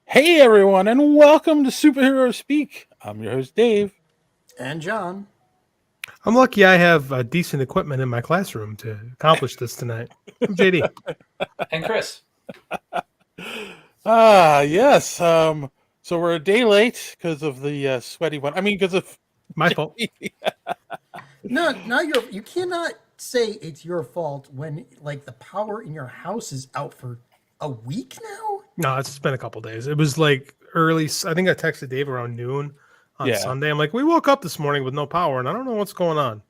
Hey everyone, and welcome to Superhero Speak. I'm your host Dave. And John. I'm lucky I have decent equipment in my classroom to accomplish this tonight. I'm JD. And Chris. Yes. So we're a day late because of the sweaty one. I mean, because of My fault. No, you cannot say it's your fault when like the power in your house is out for a week now. No, it's been a couple days. It was like early. I think I texted Dave around noon on Yeah. Sunday. I'm like, we woke up this morning with no power, and I don't know what's going on.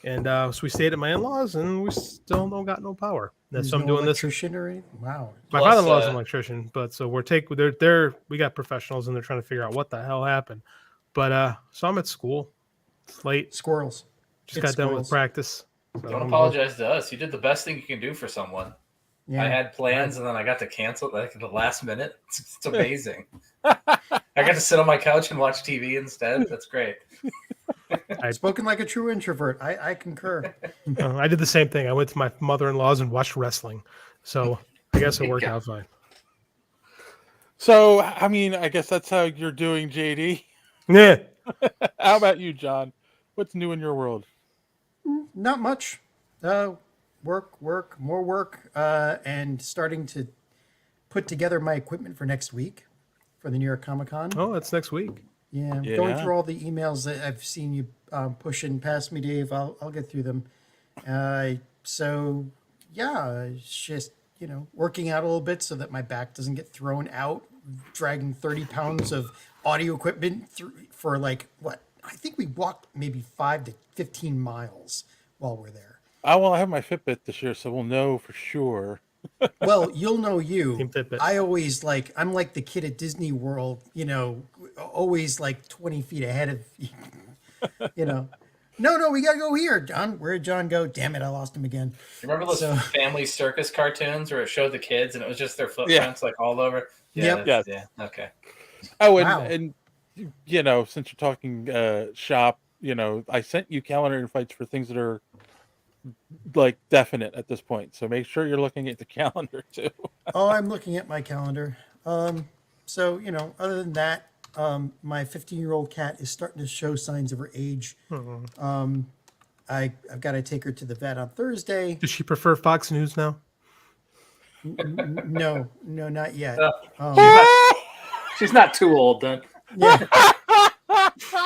And so we stayed at my in-laws, and we still don't got no power. And There's so I'm no doing this. electrician or anything. Wow. My Plus, father-in-law's an electrician, but so they're we got professionals, and they're trying to figure out what the hell happened. But so I'm at school. It's late. Squirrels. Just It's got done with squirrels. practice. So Don't I'm apologize to us. You did the best thing you can do for someone. Yeah. I had plans and then I got to cancel it like at the last minute. It's amazing. I got to sit on my couch and watch TV instead. That's great. Spoken like a true introvert. I concur. I did the same thing. I went to my mother-in-law's and watched wrestling. So I guess it worked out fine. So I mean, I guess that's how you're doing, JD. Yeah. How about you, John? What's new in your world? Not much. Work, more work, and starting to put together my equipment for next week for the New York Comic Con. Oh, that's next week. Yeah, I'm going through all the emails that I've seen you pushing past me, Dave. I'll get through them. So yeah, it's just working out a little bit so that my back doesn't get thrown out, dragging 30 pounds of audio equipment through for like what I think we walked maybe 5 to 15 miles while we're there. I have my Fitbit this year, so we'll know for sure. Well, you'll know you. Team Fitbit. I always I'm like the kid at Disney World, always like 20 feet ahead of No, we gotta go here, John. Where'd John go? Damn it, I lost him again. Remember those family circus cartoons where it showed the kids and it was just their footprints like all over? Yep. Yeah. Okay. Oh, Wow. and since you're talking shop, I sent you calendar invites for things that are like definite at this point. So make sure you're looking at the calendar too. Oh, I'm looking at my calendar. So, other than that, my 15-year-old cat is starting to show signs of her age. I've got to take her to the vet on Thursday. Does she prefer Fox News now? No, not yet. She's not too old then. Yeah.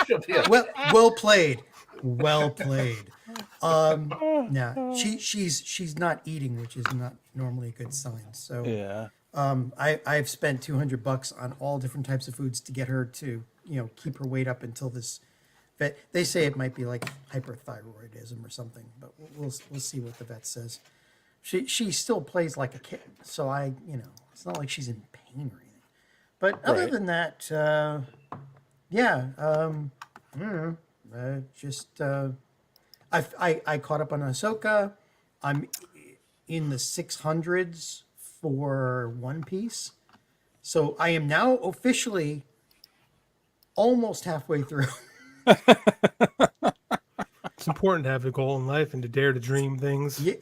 She'll be okay. Well played. Well played. No, she's not eating, which is not normally a good sign. So Yeah. I've spent $200 on all different types of foods to get her to keep her weight up until this vet. They say it might be like hyperthyroidism or something, but we'll see what the vet says. She still plays like a kitten, so it's not like she's in pain or anything. But other Right. than that, yeah, I don't know. Just I caught up on Ahsoka. I'm in the 600s for One Piece, so I am now officially almost halfway through. It's important to have a goal in life and to dare to dream things. Yeah,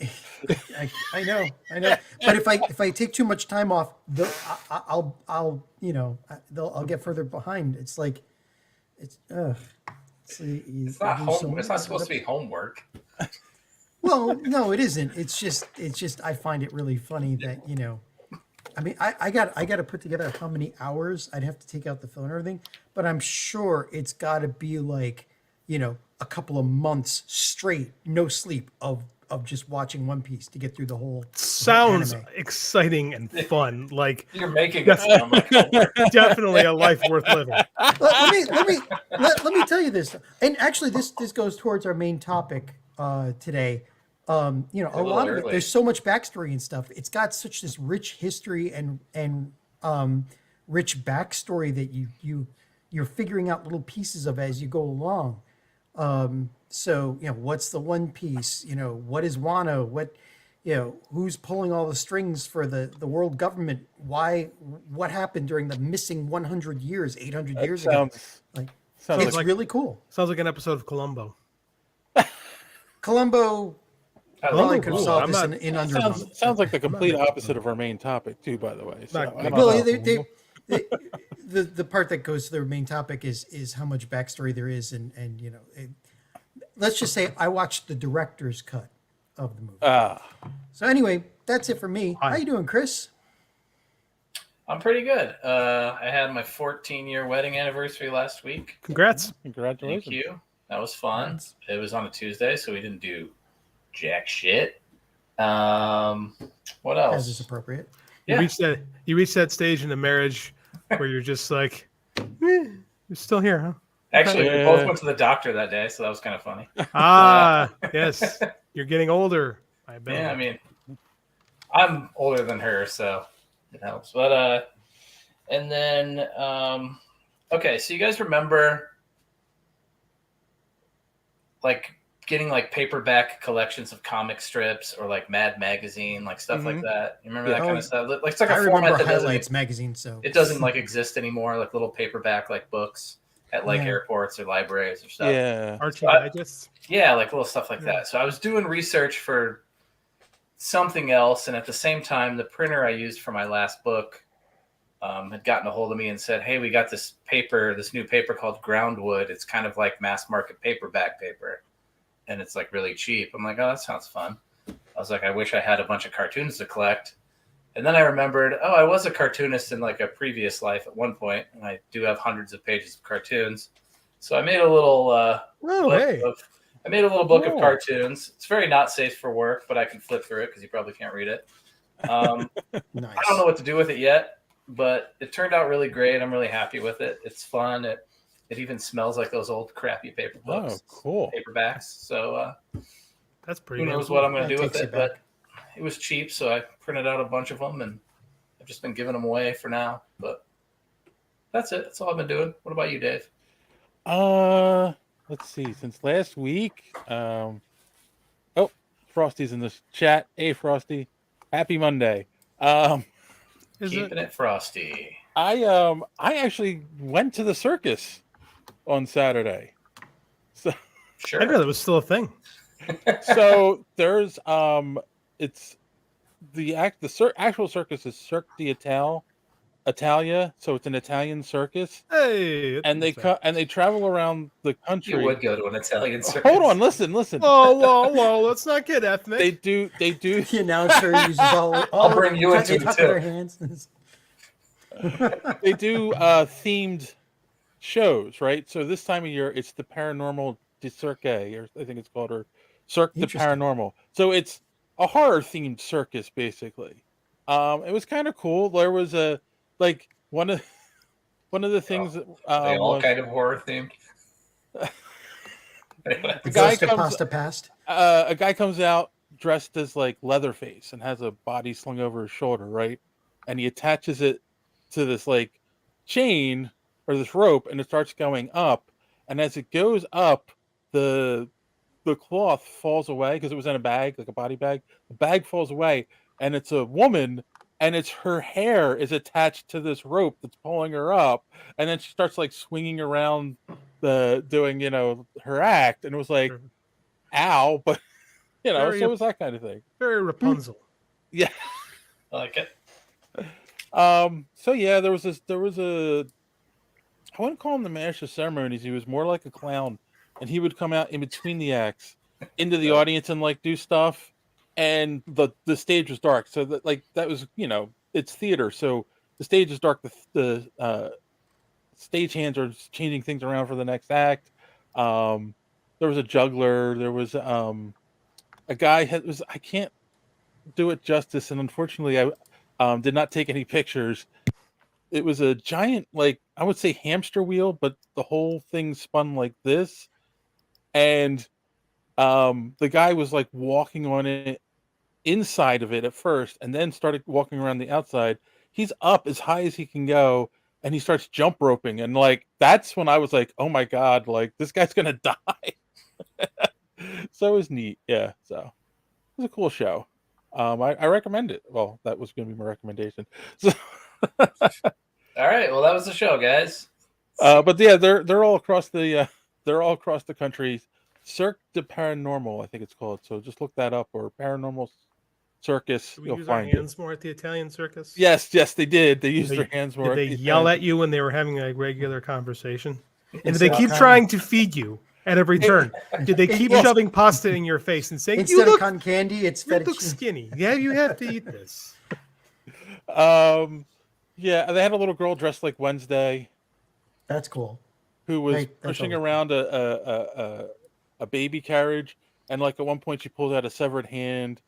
I know. But if I take too much time off, I'll get further behind. It's like it's It's not home. It's not supposed to be homework. Well, no, it isn't. It's just I find it really funny that I mean, I got to put together how many hours I'd have to take out the film and everything, but I'm sure it's got to be like a couple of months straight, no sleep of just watching One Piece to get through the whole Sounds anime. exciting and fun. Like You're making it sound like homework. definitely a life worth living. Let me tell you this, and actually this goes towards our main topic today. A lot of it, early. there's so much backstory and stuff. It's got such this rich history and rich backstory that you're figuring out little pieces of as you go along. So what's the One Piece? What is Wano? What who's pulling all the strings for the world government? What happened during the missing 100 years, 800 years ago? Sounds It's like really cool. Sounds like an episode of Columbo. Columbo probably could have cool. solved I'm this not- in under a month. sounds like the complete opposite of our main topic too. By the way, so Not- I don't Well, know. they The part that goes to the main topic is how much backstory there is, and you know, let's just say I watched the director's cut of the movie. So anyway, that's it for me. How you doing, Chris? I'm pretty good. I had my 14-year wedding anniversary last week. Congrats. Congratulations. Thank you. That was fun. It was on a Tuesday, so we didn't do jack shit. What else? As is appropriate. You reached that stage in the marriage where you're just like, you're still here, huh? Actually, we both went to the doctor that day, so that was kind of funny. Yes. You're getting older. I bet. Yeah, I mean, I'm older than her, so it helps. But and then okay, so you guys remember like getting like paperback collections of comic strips or like Mad Magazine, like stuff like that. You remember that kind of stuff? Like it's like a format that Highlights magazine, so it doesn't like exist anymore, like little paperback like books at like airports or libraries or stuff. Yeah. Archie Digests. Yeah, like little stuff like that. So I was doing research for something else, and at the same time, the printer I used for my last book had gotten a hold of me and said, "Hey, we got this new paper called Groundwood. It's kind of like mass market paperback paper, and it's like really cheap." I'm like, "Oh, that sounds fun." I was like, "I wish I had a bunch of cartoons to collect." And then I remembered, oh, I was a cartoonist in like a previous life at one point, and I do have hundreds of pages of cartoons. So I made a little book of cartoons. It's very not safe for work, but I can flip through it because you probably can't read it. nice. I don't know what to do with it yet, but it turned out really great. I'm really happy with it. It's fun. It even smells like those old crappy paper books. Oh, cool. Paperbacks. So that's pretty who knows what I'm going to do with it, but it was cheap, so I printed out a bunch of them, and I've just been giving them away for now. But that's it. That's all I've been doing. What about you, Dave? Let's see. Since last week, Frosty's in this chat. Hey, Frosty, happy Monday. Keeping it frosty. I actually went to the circus on Saturday. So sure, I didn't know that was still a thing. So there's it's the actual circus is Cirque Italia, so it's an Italian circus. Hey, and they travel around the country. You would go to an Italian circus. Hold on, listen. Whoa! Let's not get ethnic. They do. The announcer uses all I'll bring you into it too. Their hands. They do themed shows, right? So this time of year, it's the Paranormal de Cirque, or I think it's called, or Cirque de Paranormal. So it's a horror themed circus, basically. It was kind of cool. There was one of the things that they all kind of horror themed. The ghost of pasta past. A guy comes out dressed as like Leatherface and has a body slung over his shoulder, right? And he attaches it to this like chain or this rope, and it starts going up. And as it goes up, the cloth falls away because it was in a bag, like a body bag. The bag falls away, and it's a woman, and it's her hair is attached to this rope that's pulling her up, and then she starts like swinging around doing her act, and it was like, ow, but so it was that kind of thing. Very Rapunzel. Yeah, I like it. So yeah, there was a I wouldn't call him the master of ceremonies. He was more like a clown, and he would come out in between the acts into the audience and like do stuff. And the stage was dark, so that was it's theater, so the stage is dark. The stage hands are changing things around for the next act. There was a juggler. There was a guy I can't do it justice, and unfortunately I did not take any pictures. It was a giant, like I would say hamster wheel, but the whole thing spun like this, and the guy was like walking on it inside of it at first, and then started walking around the outside. He's up as high as he can go, and he starts jump roping, and like that's when I was like, oh my god, like this guy's gonna die. So it was neat. Yeah, so it was a cool show. I recommend it. Well, that was gonna be my recommendation. So all right, well that was the show, guys. But yeah, they're all across the country. Cirque de Paranormal, I think it's called. So just look that up, or Paranormal Circus. Did we You'll use our find it. hands more at the Italian circus? Yes, they did. They used They- their hands more. Did they at the yell Italian- at you when they were having a regular conversation? And did Instead they of keep cotton- trying to feed you at every turn? Did they keep Yes. shoving pasta in your face and saying, Instead "You of look, cotton candy, it's you look fettuccine. skinny. Yeah, you have to eat this." Yeah, they had a little girl dressed like Wednesday That's cool. who was Right, that's pushing all. around a baby carriage, and like at one point she pulled out a severed hand.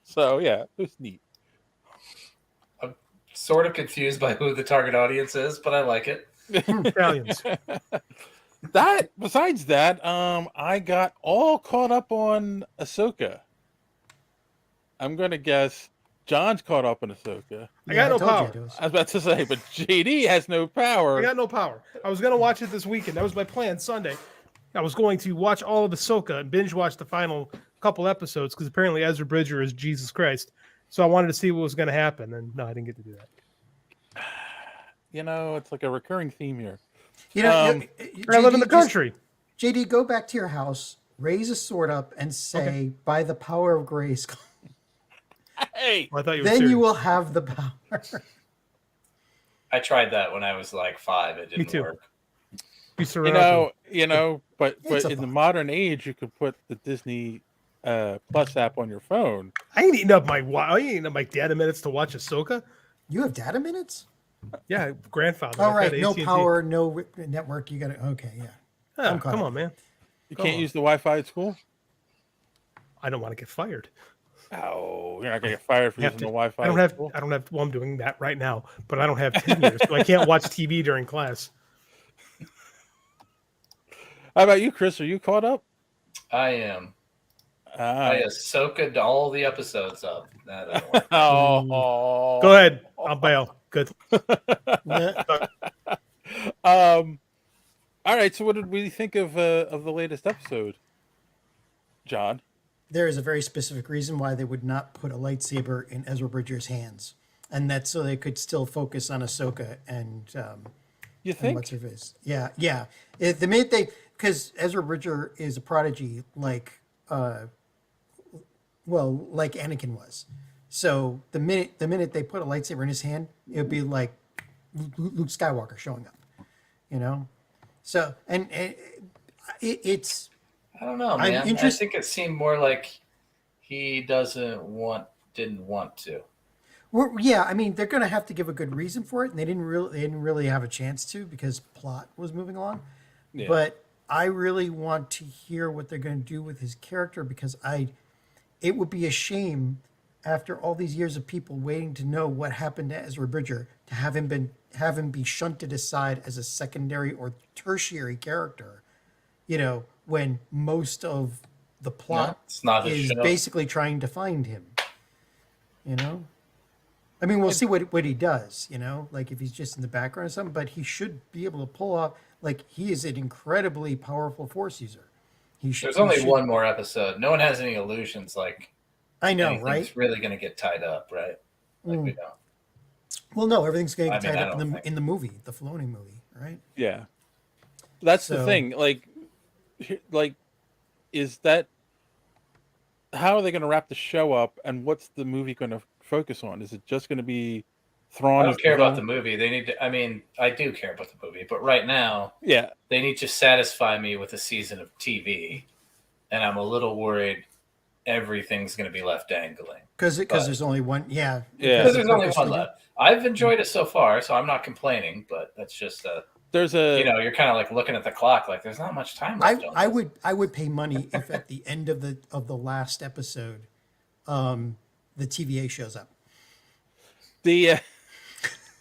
So yeah, it was neat. Sort of confused by who the target audience is, but I like it. Italians. Besides that, I got all caught up on Ahsoka. I'm gonna guess John's caught up on Ahsoka. I got no told you power. it was. I was about to say, but JD has no power. I got no power. I was gonna watch it this weekend. That was my plan. Sunday, I was going to watch all of Ahsoka and binge watch the final couple episodes because apparently Ezra Bridger is Jesus Christ. So I wanted to see what was going to happen, and no, I didn't get to do that. You know, it's like a recurring theme here. You know, I live in the country. JD, go back to your house, raise a sword up, and say, "By the power of grace," Hey, Well, I thought you were then serious. you will have the power. I tried that when I was like 5. It didn't too. work. You surround you know, but It's a in the thought. modern age, you could put the Disney Plus app on your phone. I ain't eating up my data minutes to watch Ahsoka. You have data minutes? Yeah, grandfather. All I've right, had no AT&T. power, no network. You got to, okay, yeah. Ah, I'm caught come up. on, man. You Go can't on. use the Wi-Fi at school. I don't want to get fired. Oh, you're not gonna get fired for I have using to- the Wi-Fi. I don't at have. school? I don't have. Well, I'm doing that right now, but I don't have tenure, so I can't watch TV during class. How about you, Chris? Are you caught up? I am. Ah. I Ahsoka'd all the episodes up. That doesn't work. Oh, Go ahead. I'll bail. Good. Yeah. All right. So, what did we think of the latest episode, John? There is a very specific reason why they would not put a lightsaber in Ezra Bridger's hands, and that's so they could still focus on Ahsoka and You and think? what's her face. Yeah, yeah. The minute they, because Ezra Bridger is a prodigy, like like Anakin was. So the minute they put a lightsaber in his hand, it would be like Luke Skywalker showing up, you know. So and it's I don't know, I'm man. I interest- think it seemed more like he didn't want to. yeah. I mean, they're going to have to give a good reason for it, and they didn't really have a chance to because plot was moving along. Yeah. But I really want to hear what they're going to do with his character because it would be a shame after all these years of people waiting to know what happened to Ezra Bridger to have him be shunted aside as a secondary or tertiary character, you know, when most of the plot it's not his is show. basically trying to find him. You know, I mean, we'll see what he does. You know, like if he's just in the background or something, but he should be able to pull off. Like he is an incredibly powerful Force user. There's only one more episode. No one has any illusions like I know, anything's right? really going to get tied up, right? Like we don't. Well, no, everything's going to I get mean, tied I up don't think. in the movie, the Filoni movie, right? Yeah, that's the So- thing. Like, is that how are they going to wrap the show up, and what's the movie going to focus on? Is it just going to be Thrawn? I as don't care about the villain? movie. They need to. I mean, I do care about the movie, but right now Yeah, they need to satisfy me with a season of TV, and I'm a little worried everything's going to be left dangling. Because But- there's only one. Yeah. Yeah. Because there's only one purposely- left. I've enjoyed it so far, so I'm not complaining. But that's just there's a you're kind of like looking at the clock, like there's not much time left. on this. I would pay money if at the end of the last episode, the TVA shows up. the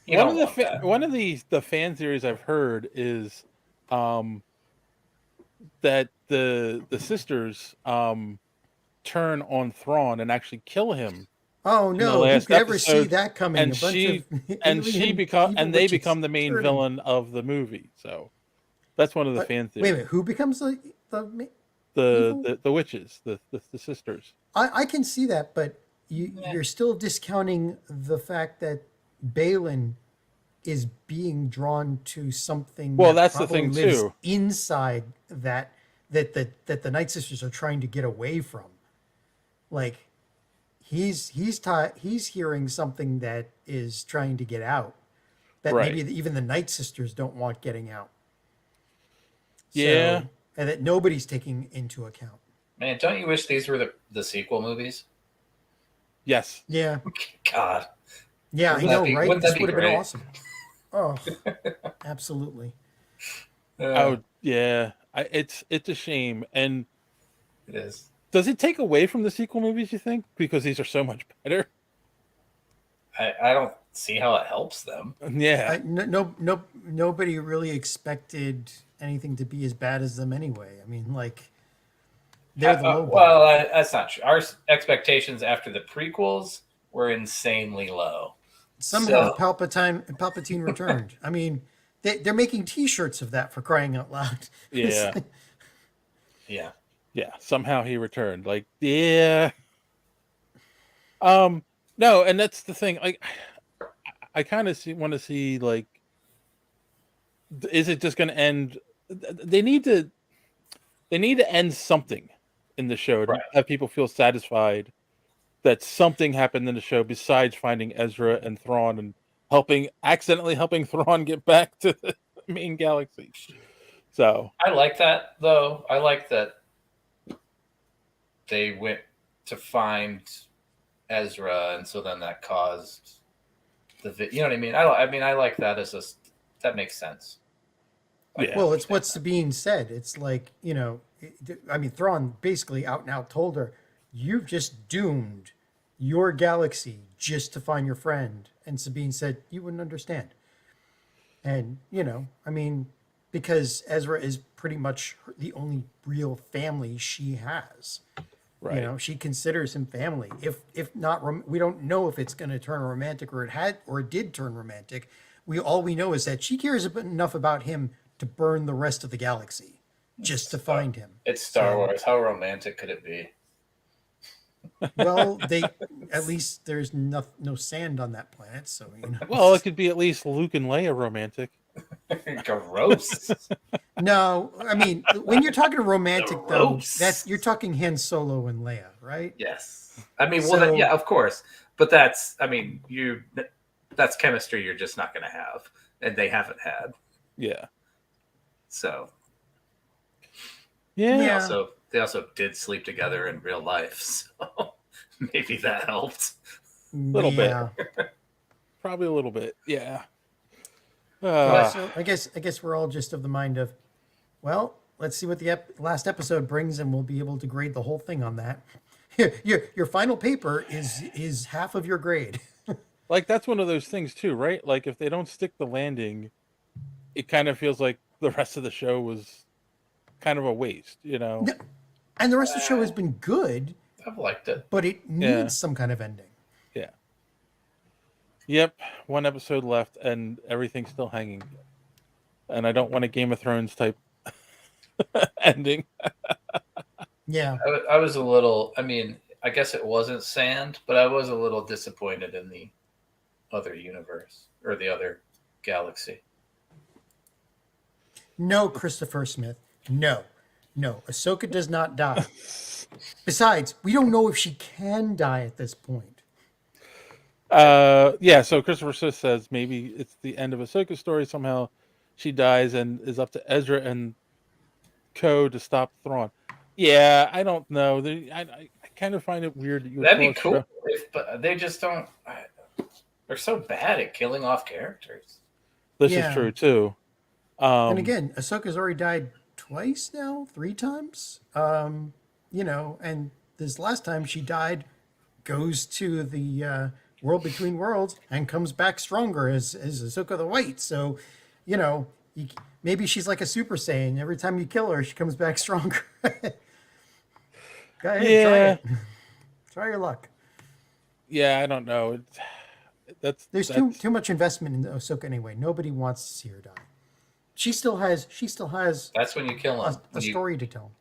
You one don't of want the that. one of the fan theories I've heard is that the sisters turn on Thrawn and actually kill him, Oh the no! Who last could ever see episode, that coming? and A bunch she of and she alien become evil and they witches become the main turning. villain of the movie. So that's one of the fan Wait a theories. minute, who becomes the The witches, the sisters. I can see that, but you're still discounting the fact that Balin is being drawn to something. Well, that that's the probably thing, lives too. Inside that the Night Sisters are trying to get away from, like, he's hearing something that is trying to get out that Right. maybe even the Night Sisters don't want getting out. Yeah. So, and that nobody's taking into account. Man, don't you wish these were the sequel movies? Yes. Yeah. God. Yeah, I Wouldn't know, that be- right? wouldn't This that be would have been great? awesome. Oh, absolutely. Oh yeah. It's a shame. And It is. does it take away from the sequel movies, you think? Because these are so much better? I don't see how it helps them. Yeah. Nobody really expected anything to be as bad as them anyway. I mean, like, they're the low bar. Well, that's not true. Our expectations after the prequels were insanely low. Somehow So- Palpatine returned. I mean, they're making T-shirts of that, for crying out loud. Yeah. Yeah. Yeah. Somehow he returned. Like, yeah. No, and that's the thing. Like, I kind of want to see, like, is it just going to end? They need to end something in the show to Right. have people feel satisfied that something happened in the show besides finding Ezra and Thrawn and accidentally helping Thrawn get back to the main galaxy. So I like that, though. I like that they went to find Ezra, and so then that caused you know what I mean? I like that that makes sense. yeah. Well, it's what Sabine said. It's like, I mean, Thrawn basically out and out told her, "You've just doomed your galaxy just to find your friend." And Sabine said, "You wouldn't understand." And, I mean, because Ezra is pretty much the only real family she has. Right. She considers him family. If not, we don't know if it's going to turn romantic or it did turn romantic. All we know is that she cares enough about him to burn the rest of the galaxy just to find him. It's Star So- Wars. How romantic could it be? Well, at least there's no sand on that planet, so Well, it could be at least Luke and Leia romantic. Gross. No, I mean, when you're talking romantic though, Gross. you're talking Han Solo and Leia, right? Yes. I mean, So- yeah, of course. But that's chemistry you're just not going to have, and they haven't had. Yeah. So Yeah. Yeah. they also did sleep together in real life, so maybe that helped. Little bit. Yeah. Probably a little bit. Yeah. So I guess we're all just of the mind of, well, let's see what the last episode brings, and we'll be able to grade the whole thing on that. Your final paper is half of your grade. Like, that's one of those things too, right? Like, if they don't stick the landing, it kind of feels like the rest of the show was kind of a waste, No. And the rest of the show has been good, I've liked it. but it needs some kind of ending. Yeah. Yep. One episode left, and everything's still hanging. And I don't want a Game of Thrones type ending. Yeah. I was a little. I mean, I guess it wasn't sand, but I was a little disappointed in the other universe or the other galaxy. No, Christopher Smith. No. Ahsoka does not die. Besides, we don't know if she can die at this point. Yeah, so Christopher Smith says maybe it's the end of Ahsoka's story. Somehow she dies and is up to Ezra and Co to stop Thrawn. Yeah, I don't know. I kind of find it weird that you would That'd be call a cool, but they just don't. They're so bad at killing off characters. This Yeah. is true too. And again, Ahsoka's already died twice now, 3 times. And this last time she died, goes to the world between worlds and comes back stronger as Ahsoka the White. So, maybe she's like a Super Saiyan. Every time you kill her, she comes back stronger. Go ahead, try it. Try your luck. Yeah, I don't know. There's too much investment in Ahsoka anyway. Nobody wants to see her die. She still has That's when you kill them. a story to tell.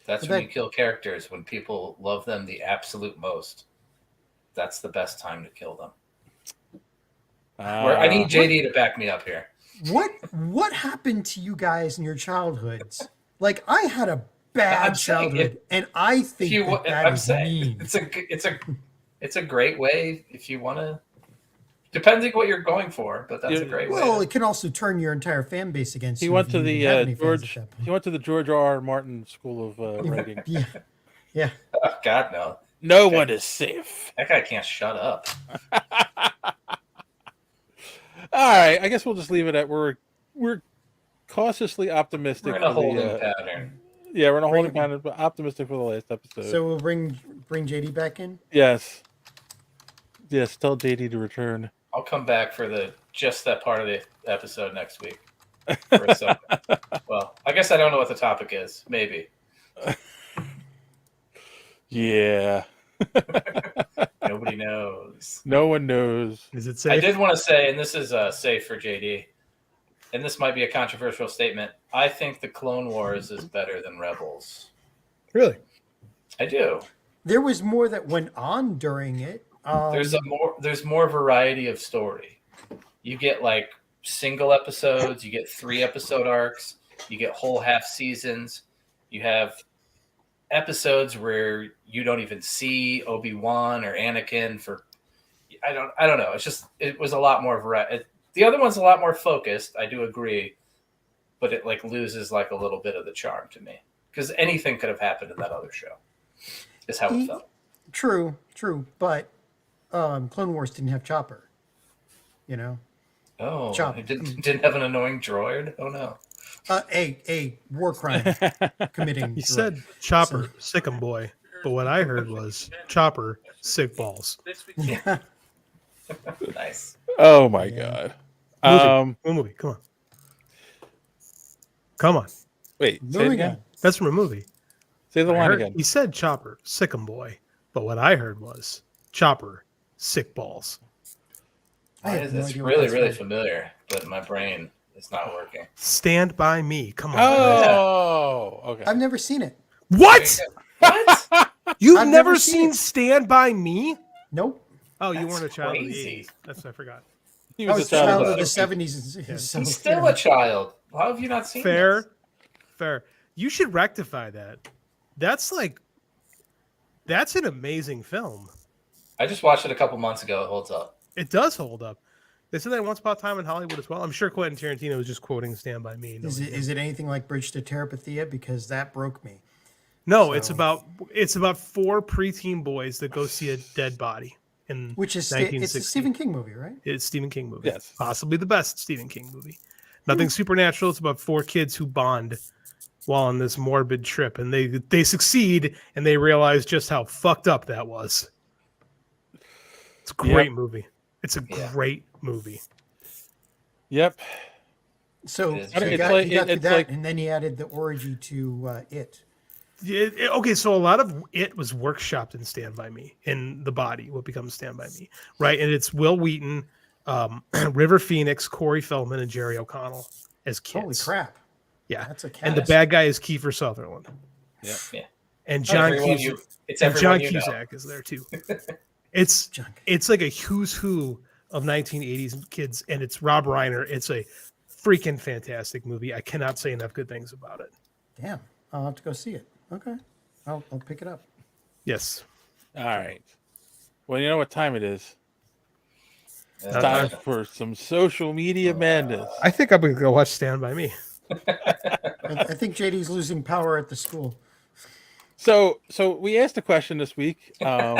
That's But when that- you kill characters, when people love them the absolute most. That's the best time to kill them. I need JD to back me up here. What happened to you guys in your childhoods? Like, I had a bad I'm saying childhood, and I think that I'm is saying mean. it's a great way if you want to. Depending what you're going for, but that's a great way. Well, it can also turn your entire fan base against He you. went if to you the even have any fans at George. that point. He went to the George R. R. Martin School of Writing. Yeah, yeah. Oh, God, no. No one is safe. That guy can't shut up. All right, I guess we'll just leave it at we're cautiously optimistic. We're in a for the, holding pattern. Yeah, we're in a Bring holding pattern, but optimistic for the last episode. So we'll bring JD back in. Yes. Tell JD to return. I'll come back for just that part of the episode next week. Well, I guess I don't know what the topic is. Maybe. Yeah. Nobody knows. No one knows. Is it safe? I did want to say, and this is safe for JD, and this might be a controversial statement. I think the Clone Wars is better than Rebels. Really? I do. There was more that went on during it. There's more variety of story. You get like single episodes, you get 3-episode arcs, you get whole half seasons, you have episodes where you don't even see Obi-Wan or Anakin for I don't know. It was a lot more variety. The other one's a lot more focused, I do agree, but it like loses like a little bit of the charm to me because anything could have happened in that other show. Is how it felt. True, but Clone Wars didn't have Chopper. Oh, Chop. it didn't have an annoying droid. Oh no. A war crime committing. He droid. said Chopper, sick 'em boy, but what I heard was Chopper, sick balls. Yeah. Nice. Oh my god. Movie. Come on. Wait, say it Moving again. on. That's from a movie. Say the I line heard- again. He said Chopper, sick 'em boy, but what I heard was Chopper, sick balls. It's really familiar, but my brain is not working. Stand by me. Come on. Oh, okay. I've never seen it. What? What? You've I've never never seen seen it. Stand by Me? Nope. Oh, you That's weren't a child of the crazy. 80s. That's what I forgot. He I was was a a child child of of the the 70s. So, He's still a child. How have you not seen this? Fair. You should rectify that. That's an amazing film. I just watched it a couple months ago. It holds up. It does hold up. They said that once upon a time in Hollywood as well. I'm sure Quentin Tarantino was just quoting Stand By Me. Is it anything like Bridge to Terabithia? Because that broke me. No, So- it's about 4 preteen boys that go see a dead body in Which is it's 1960. a Stephen King movie, right? It's a Stephen King movie. Yes. Possibly the best Stephen King movie. Nothing supernatural. It's about 4 kids who bond while on this morbid trip, and they succeed, and they realize just how fucked up that was. It's a great movie. It's a great movie. Yep. So It's he like- got through it's that, like- and then he added the orgy to it. Okay, so a lot of it was workshopped in Stand By Me, in the body, what becomes Stand By Me, right? And it's Will Wheaton, River Phoenix, Corey Feldman, and Jerry O'Connell as kids. Holy crap! Yeah, That's a and the cast. bad guy is Kiefer Sutherland, Yeah. Yeah. and John Everyone Cusack. It's And everyone John you know. Cusack is there too. It's John- it's like a who's who of 1980s kids, and it's Rob Reiner. It's a freaking fantastic movie. I cannot say enough good things about it. Damn, I'll have to go see it. Okay, I'll pick it up. Yes. All right. Well, you know what time it is. It's Yeah. time for some social media madness. I think I'm gonna go watch Stand By Me. I think JD's losing power at the school. So we asked a question this week. Oh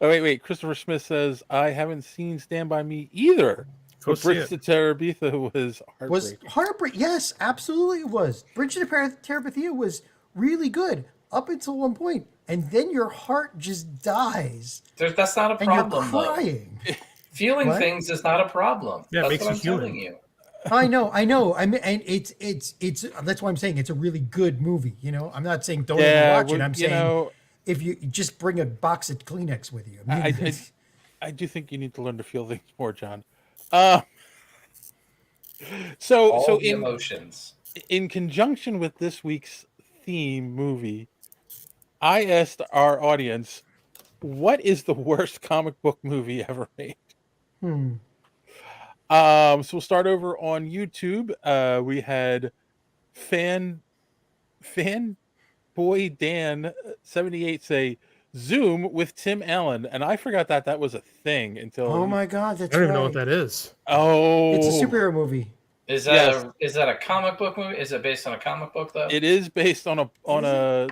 wait. Christopher Smith says I haven't seen Stand By Me either. Go But see Bridge to Terabithia was Was heartbreaking. heartbreak? Yes, absolutely, it was. Bridge to Terabithia was really good up until one point, and then your heart just dies, That's not a and you're problem, though. crying. Feeling What? things is not a problem. Yeah, it That's makes what you I'm human. telling you. I know. I mean, and it's that's why I'm saying it's a really good movie. I'm not saying don't even watch it. I'm saying if you just bring a box of Kleenex with you. I mean, I do think you need to learn to feel things more, John. So All the in emotions. in conjunction with this week's theme movie, I asked our audience, what is the worst comic book movie ever made? So we'll start over on YouTube. We had boy Dan 78 say Zoom with Tim Allen, and I forgot that was a thing until. Oh my God, I that's don't right. even know what that is. Oh, It's a superhero movie. Is that a comic book movie? Is it based on a comic book though? It is based on a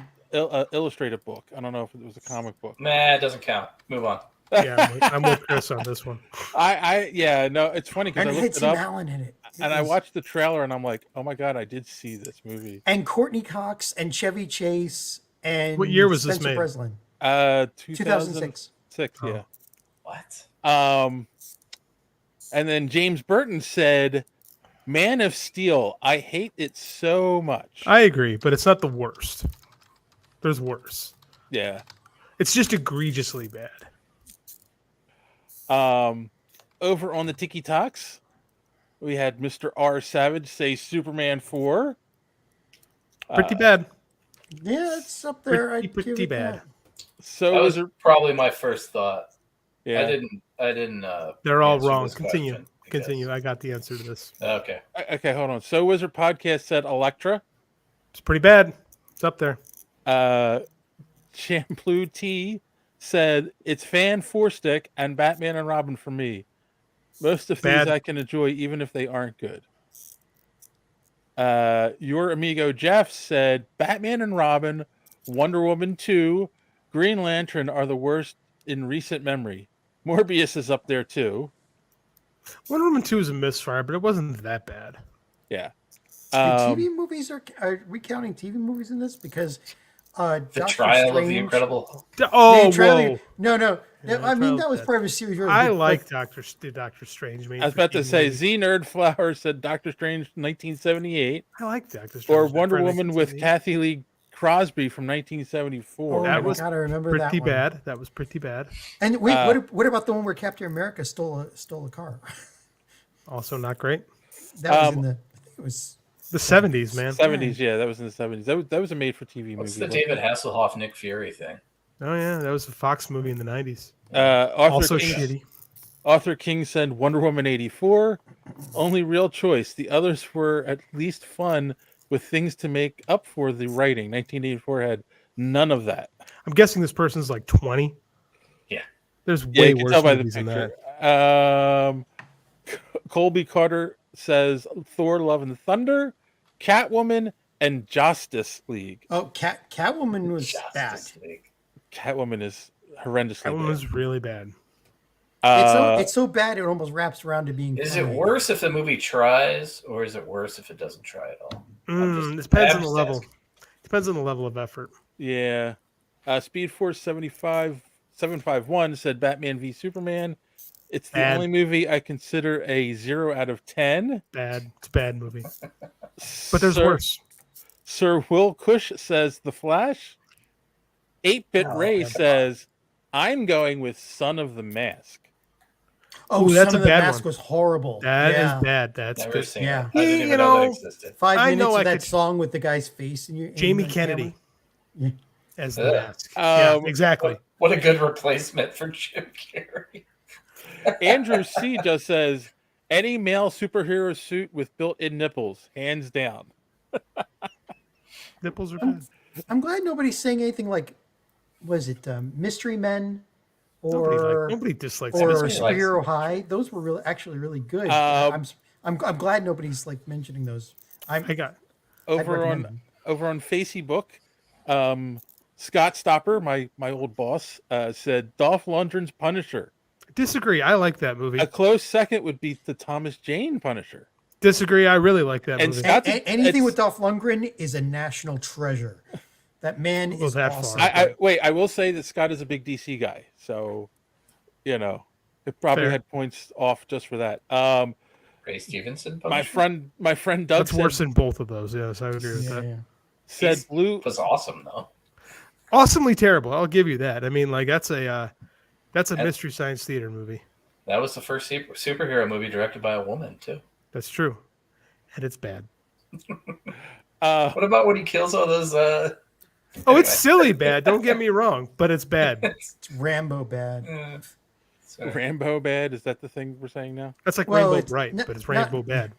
illustrated book. I don't know if it was a comic book. Nah, it doesn't count. Move on. Yeah, I'm with Chris on this one. No, it's funny because And I it had looked it Tim up Allen in it. and I watched the trailer and I'm like, oh my God, I did see this movie. And Courtney Cox and Chevy Chase and What year was this Spencer made? Breslin. 2006. Oh. Yeah. What? And then James Burton said, Man of Steel, I hate it so much. I agree, but it's not the worst. There's worse. Yeah. It's just egregiously bad. Over on the Tiki Talks, we had Mr. R. Savage say Superman 4. Pretty bad. Yeah, it's up there. Pretty bad. So That was there, probably my first thought. yeah. I didn't. They're all answer wrong. this Continue. question, I Continue. guess. I got the answer to this. Okay. Okay, hold on. So Wizard Podcast said Elektra. It's pretty bad. It's up there. Shampoo T said it's Fan 4-stick and Batman and Robin for me. Most of Bad. these I can enjoy even if they aren't good. Your amigo Jeff said Batman and Robin, Wonder Woman 2, Green Lantern are the worst in recent memory. Morbius is up there too. Wonder Woman 2 is a misfire, but it wasn't that bad. Yeah. TV movies are we counting TV movies in this? Because The Doctor Trial of the Strange- Incredible. Oh, The Trial of- whoa. No. Yeah, I mean, Trial that was of- part of a series. Really I good, like but Doctor Strange. I was about to say Z Nerd Flower said Doctor Strange 1978 I like Doctor Strange. or Wonder Woman with Kathy Lee Crosby from 1974. Oh That my was God, I remember pretty that one. bad. That was pretty bad. And wait, what about the one where Captain America stole a car? Also not great. That was in the. I think it was. The 70s, man. 70s, yeah, that was in the 70s. That was a made-for-TV What's movie. the David Hasselhoff Nick Fury thing? Oh, yeah. That was a Fox movie in the 90s. Arthur Also King, shitty. Arthur King said Wonder Woman 84. Only real choice. The others were at least fun with things to make up for the writing. 1984 had none of that. I'm guessing this person's like 20. Yeah. There's Yeah, way you can worse tell by the movies than picture. that. Colby Carter says Thor: Love and Thunder, Catwoman, and Justice League. Oh, Catwoman was bad. Justice League. Catwoman is horrendously That one bad. was really bad. It's so bad it almost wraps around to being. Is it funny. worse if the movie tries, or is it worse if it doesn't try at all? It depends I'm on the just level. asking. Depends on the level of effort. Yeah. Speed Force 751 said Batman v Superman. It's the Bad. only movie I consider a 0 out of 10. Bad. It's a bad movie. But there's Sir, worse. Sir Will Cush says The Flash. 8-Bit Ray says I'm going with Son of the Mask. Oh, Ooh, that's Son a of the bad Mask one. was horrible. That is yeah. bad. That's Never good. seen Yeah. it. I didn't You even know that know, existed. 5 I minutes know of I that could- song with the guy's face in your Jamie the Kennedy camera. as the Ugh. mask. Yeah, Um, exactly. What a good replacement for Jim Carrey. Andrew C just says any male superhero suit with built-in nipples, hands down. Nipples are bad. I'm glad nobody's saying anything like, was it Mystery Men Nobody, or nobody dislikes or Mystery Men. Superhero High? Those were really good. I'm glad nobody's like mentioning those. I got I'd Over recommend on them. over on Facebook, Scott Stopper, my old boss, said Dolph Lundgren's Punisher. disagree. I like that movie. A close second would be the Thomas Jane Punisher. Disagree. I really like that And movie. Scott- Anything it's- with Dolph Lundgren is a national treasure. That man We'll go is that awesome. far. I will say that Scott is a big DC guy, so it probably Fair. had points off just for that. Ray Stevenson. My Punisher? friend Doug That's worse than both of those. Yes, I would agree with Yeah, that. yeah. said He's- Blue. was awesome though. Awesomely terrible. I'll give you that. I mean, like that's a mystery science theater movie. That was the first superhero movie directed by a woman too. That's true, and it's bad. What about when he kills all those? Oh, it's silly bad. Don't get me wrong, but it's bad. It's Rambo bad. Sorry. Rambo bad? Is that the thing we're saying now? That's like Well, Rainbow it's Bright, n- but it's not- Rainbow bad.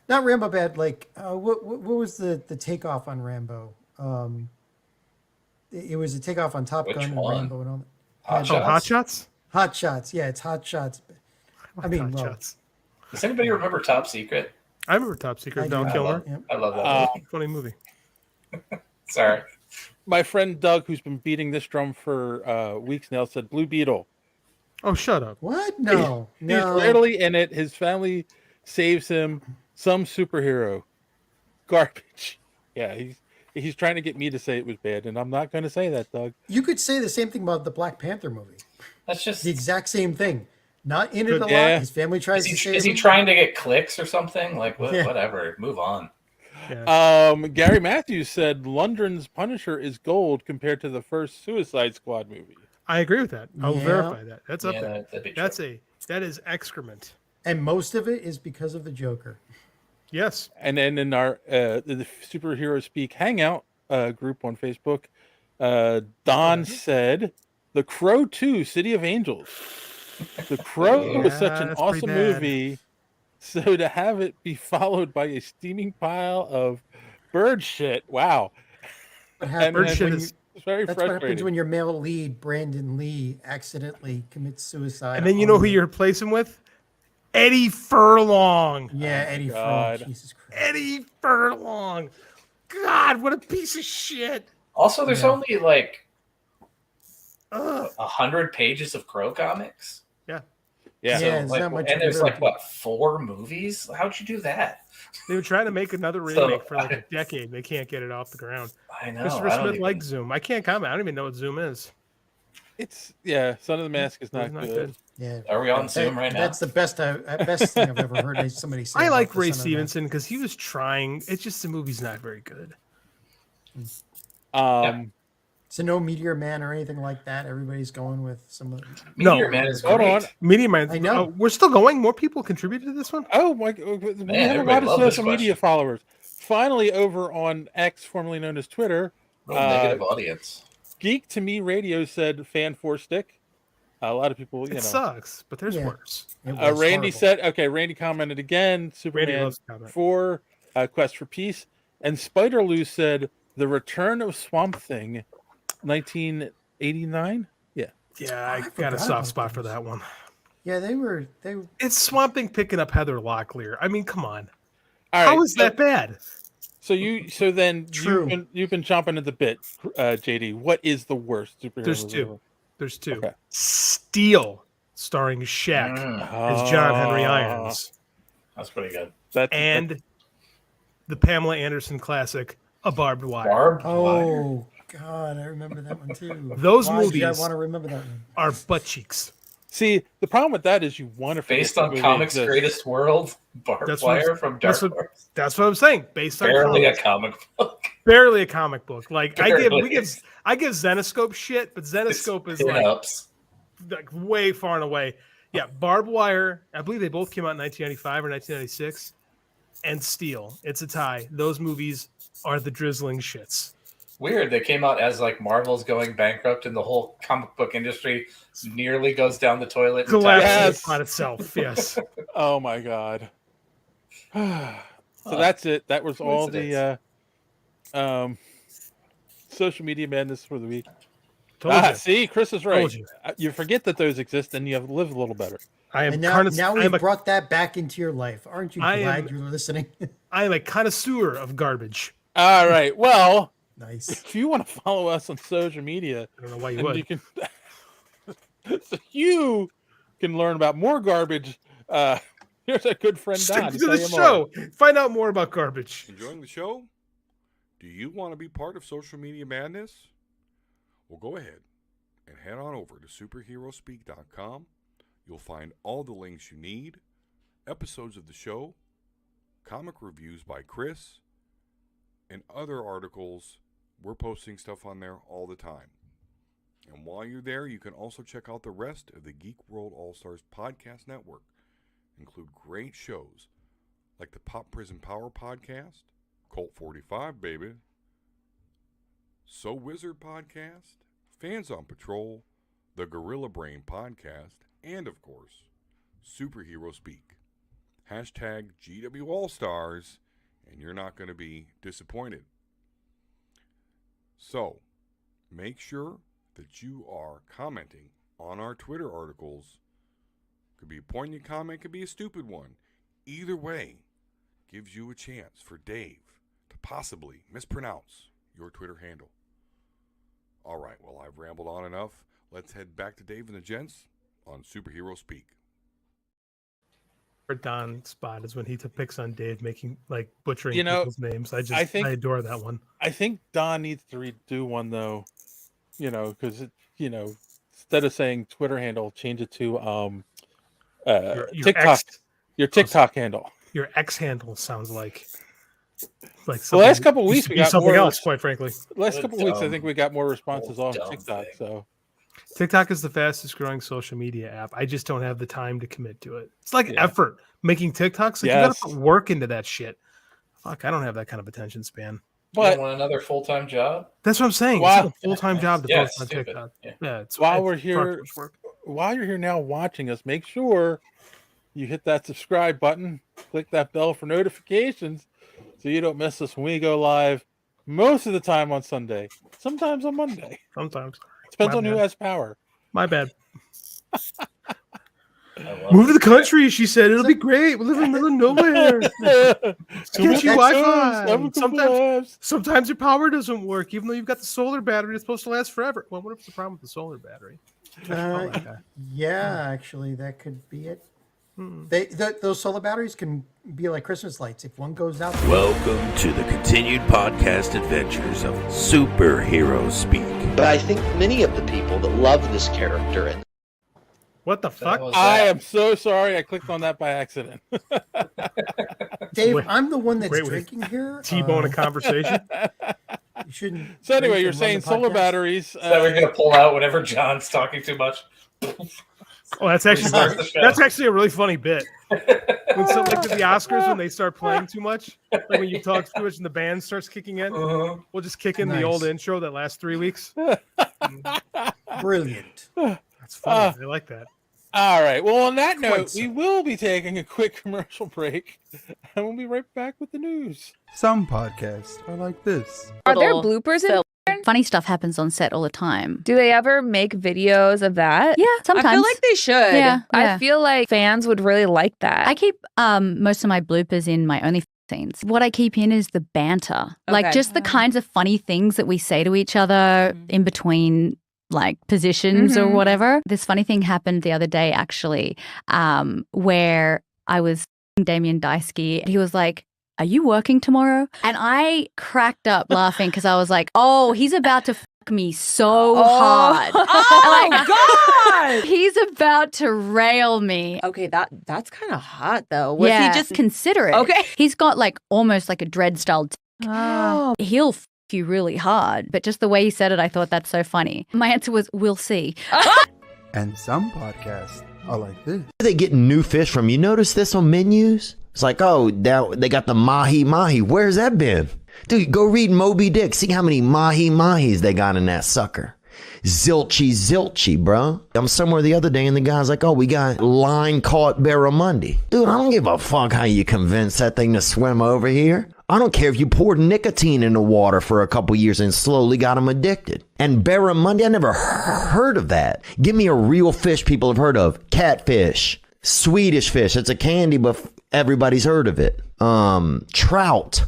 Not Rambo bad. Like, what was the takeoff on Rambo? It was a takeoff on Top Which Gun and one? Rambo and all that. Hot Oh, Hot Shots? Shots? Hot Shots. Yeah, it's Hot Shots. I mean, Hot well, Shots. Does anybody remember Top Secret? I remember Top Secret. I Val do. Kilmer. Yeah. I love that Uh, movie. Funny movie. Sorry. My friend Doug, who's been beating this drum for weeks now, said Blue Beetle. Oh, shut up. What? No, He's no. rarely in it. His family saves him. Some superhero. Garbage. Yeah, he's trying to get me to say it was bad, and I'm not going to say that, Doug. You could say the same thing about the Black Panther movie. That's just. The exact same thing. Not in it a lot. Yeah. His family tries to save Is he him. trying to get clicks or something? Like, Yeah. whatever. Move on. Yeah. Gary Matthews said London's Punisher is gold compared to the first Suicide Squad movie. I agree with that. I'll Yeah. verify that. That's up Yeah, there. that'd be true. That is excrement. And most of it is because of the Joker. Yes. And then in our the Superhero Speak Hangout group on Facebook, Don said The Crow 2, City of Angels. The Crow was such an that's pretty awesome bad. movie. So to have it be followed by a steaming pile of bird shit, wow. What happens Bird shit when is- It's very that's what happens frustrating. when your male lead, Brandon Lee, accidentally commits suicide. And then you know who on- you replace him with? Eddie Furlong. Yeah, Eddie God. Furlong. Jesus Christ. Eddie Furlong. God, what a piece of shit. Also, there's Yeah. only like Ugh. 100 pages of Crow comics. Yeah. Yeah. Yeah, So, there's like, not much and there's really- like what 4 movies? How'd you do that? They were trying to make another So, remake for like a decade. They can't get it off the ground. I know. Christopher I don't Smith even- likes Zoom. I can't comment. I don't even know what Zoom is. It's Son of the Mask is It's not, good. Yeah. Are we on Zoom right now? That's the best best thing I've ever heard somebody say. I about like the Ray Son of the Mask. Stevenson because he was trying. It's just the movie's not very good. So no Meteor Man or anything like that. Everybody's going with some of. No. Meteor Man is Hold great. on. Media Man. I know. We're still going. More people contributed to this one. Oh my! We have a everybody lot of loved this social media question. followers. Finally, over on X, formerly known as Twitter, Real negative audience. Geek to Me Radio said fan four stick. A lot of people, It sucks, but there's Yeah. worse. It was Randy horrible. said, okay. Randy commented again. Randy Superman loves to comment. 4, Quest for Peace, and Spider Lou said the Return of Swamp Thing, 1989. Yeah, Yeah, I forgot got a soft about spot for those. that one. Yeah, they were. It's Swamp Thing picking up Heather Locklear. I mean, come on. all How right. is that bad? So then True. you've been chomping at the bit, JD. What is the worst superhero? There's movie two. ever? There's two. Okay. Steel, starring Shaq as John Henry Irons, That's pretty good. and the Pamela Anderson classic, A Barbed Wire. Barbed Wire. Oh God, I remember that one too. Those Why did I movies- want to remember that one. Are butt cheeks. See, the problem with that is you want to Based on comics' greatest world, Barbed That's what- Wire from Dark that's what- Horse. That's what I'm saying. Based on Barely a comics. comic book. Barely a comic book. Like I give Barely. Zenoscope shit, but Zenoscope is like Pin-ups. way far and away. Yeah, Barbed Wire. I believe they both came out in 1995 or 1996. And Steel. It's a tie. Those movies are the drizzling shits. Weird. They came out as like Marvel's going bankrupt and the whole comic book industry nearly goes down the toilet. Collapses Yes. upon itself. Yes. Oh my god. So that's it. That was all the social media madness for the week. Told you. See, Chris is right. Told you. You forget that those exist, and you have to live a little better. I am And now, connoisseur. now I we've am a, brought that back into your life. Aren't you I glad am- you're listening? I am a connoisseur of garbage. All right. Well, Nice. if you want to follow us on social media, I don't know why you and would. you can, so you can learn about more garbage. Here's our good friend Don. Stick to to tell the you more. show. Find out more about garbage. Enjoying the show? Do you want to be part of social media madness? Well, go ahead and head on over to superheroespeak.com. You'll find all the links you need, episodes of the show, comic reviews by Chris, and other articles. We're posting stuff on there all the time. And while you're there, you can also check out the rest of the Geek World All-Stars podcast network. Include great shows like the Pop Prison Power podcast, Colt 45, baby, So Wizard podcast, Fans on Patrol, the Gorilla Brain podcast, and of course, Superhero Speak. hashtag GW All-Stars, and you're not going to be disappointed. So, make sure that you are commenting on our Twitter articles. Could be a poignant comment, could be a stupid one. Either way, gives you a chance for Dave to possibly mispronounce your Twitter handle. All right, well, I've rambled on enough. Let's head back to Dave and the gents on Superhero Speak. Don's spot is when he picks on Dave, making butchering You know, people's names. I adore that one. I think Don needs to redo one though, because instead of saying Twitter handle, change it to Your TikTok. Your TikTok handle. Your X handle sounds like the last couple of weeks we got something more else. Quite frankly, last couple of weeks I think we got more responses on TikTok. thing. So TikTok is the fastest growing social media app. I just don't have the time to commit to it. It's like effort making TikToks. You got to put work into that shit. Fuck, I don't have that kind of attention span. You don't want another full-time job? That's what I'm saying. Wow. It's like a full-time job to post on stupid. TikTok. Yeah. It's while it's you're here now watching us, make sure you hit that subscribe button, click that bell for notifications so you don't miss us when we go live most of the time on Sunday, sometimes on Monday. Sometimes. Depends My on who bad. has power. My bad. Move to the country, she said. It'll be great. We live in the middle of nowhere. Get you Wi-Fi. Sometimes your power doesn't work, even though you've got the solar battery. It's supposed to last forever. Well, what's the problem with the solar battery? Yeah, actually, that could be it. Those solar batteries can be like Christmas lights. If one goes out, Welcome to the continued podcast adventures of Superhero Speak. But I think many of the people that love this character and What the fuck? I am so sorry. I clicked on that by accident. Dave, Wait, I'm the one that's great way to drinking here. T-bone a conversation. You shouldn't. So anyway, drink you're and run saying the solar podcast. batteries. So we're gonna pull out whenever John's talking too much. Oh, that's Start the show. actually a really funny bit. When some like the Oscars when they start playing too much, like when you talk too much and the band starts kicking in, we'll just kick in the Nice. old intro that lasts 3 weeks. Brilliant. That's funny. I like that. All right. Well, on that note, Quite so. we will be taking a quick commercial break, and we'll be right back with the news. Some podcasts are like this. Are there bloopers in? Funny stuff happens on set all the time. Do they ever make videos of that? Yeah, sometimes. I feel like they should. Yeah. I feel like fans would really like that. I keep most of my bloopers in my only scenes. What I keep in is the banter, like just the kinds of funny things that we say to each other in between like positions or whatever. This funny thing happened the other day actually, where I was Damien Dysky. He was like, "Are you working tomorrow?" And I cracked up laughing because I was like, "Oh, he's about to fuck me so hard." God! He's about to rail me. Okay, that's kind of hot though. Was Yeah, he just consider it. Okay. He's got like almost like a dread style. Oh. He'll f you really hard, but just the way he said it, I thought that's so funny. My answer was, "We'll see." And some podcasts are like this. They getting new fish from. You notice this on menus? It's like, oh, now they got the mahi. Where's that been? Dude, go read Moby Dick. See how many mahis they got in that sucker. Zilchy, bro. I'm somewhere the other day and the guy's like, oh, we got line caught barramundi. Dude, I don't give a fuck how you convince that thing to swim over here. I don't care if you poured nicotine in the water for a couple years and slowly got them addicted. And barramundi, I never heard of that. Give me a real fish people have heard of. Catfish. Swedish fish. It's a candy, but everybody's heard of it. Trout.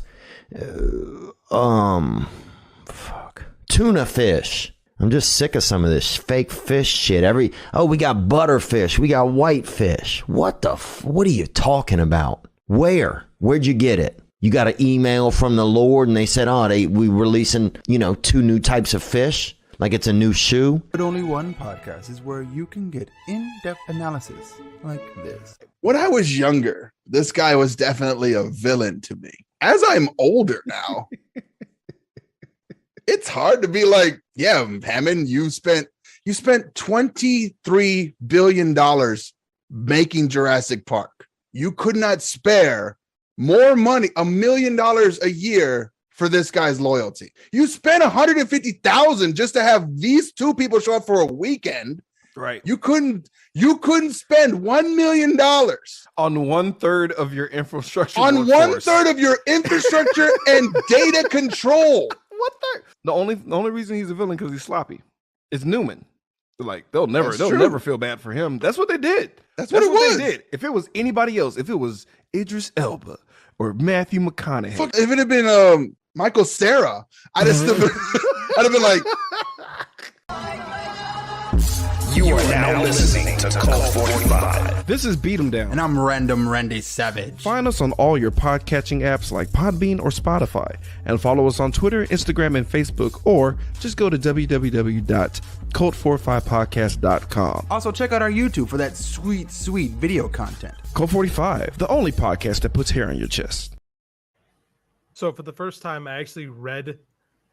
Tuna fish. I'm just sick of some of this fake fish shit. We got butterfish. We got whitefish. What are you talking about? Where'd you get it? You got an email from the Lord and they said, we releasing, 2 new types of fish? Like it's a new shoe? But only one podcast is where you can get in-depth analysis like this. When I was younger, this guy was definitely a villain to me. As I'm older now, it's hard to be like, yeah, Hammond, you spent $23 billion making Jurassic Park. You could not spare more money, $1 million a year for this guy's loyalty. You spent $150,000 just to have these 2 people show up for a weekend, Right. You couldn't spend $1 million on 1/3 of your infrastructure. On workforce. 1/3 of your infrastructure and data control. 1/3. The only reason he's a villain because he's sloppy. It's Newman. Like they'll never feel bad for him. That's what they did. That's what it was. They did. If it was anybody else, if it was Idris Elba or Matthew McConaughey, if it had been Michael Cera, I'd have still been, I'd have been like, you are now listening to Cult 45. This is Beat 'em Down. And I'm Random Randy Savage. Find us on all your podcatching apps like Podbean or Spotify. And follow us on Twitter, Instagram, and Facebook. Or just go to www.cult45podcast.com. Also, check out our YouTube for that sweet, sweet video content. Cult 45, the only podcast that puts hair on your chest. So for the first time, I actually read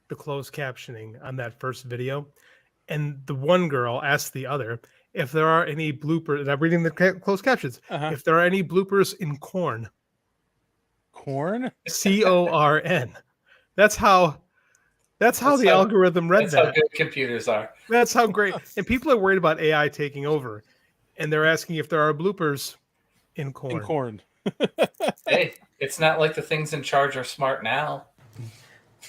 the closed captioning on that first video. And the one girl asked the other if there are any bloopers. And I'm reading the closed captions. If there are any bloopers in corn. Corn? CORN. That's how the algorithm read that's that. That's how good computers are. That's how great. And people are worried about AI taking over. And they're asking if there are bloopers in corn. In corn. Hey, it's not like the things in charge are smart now.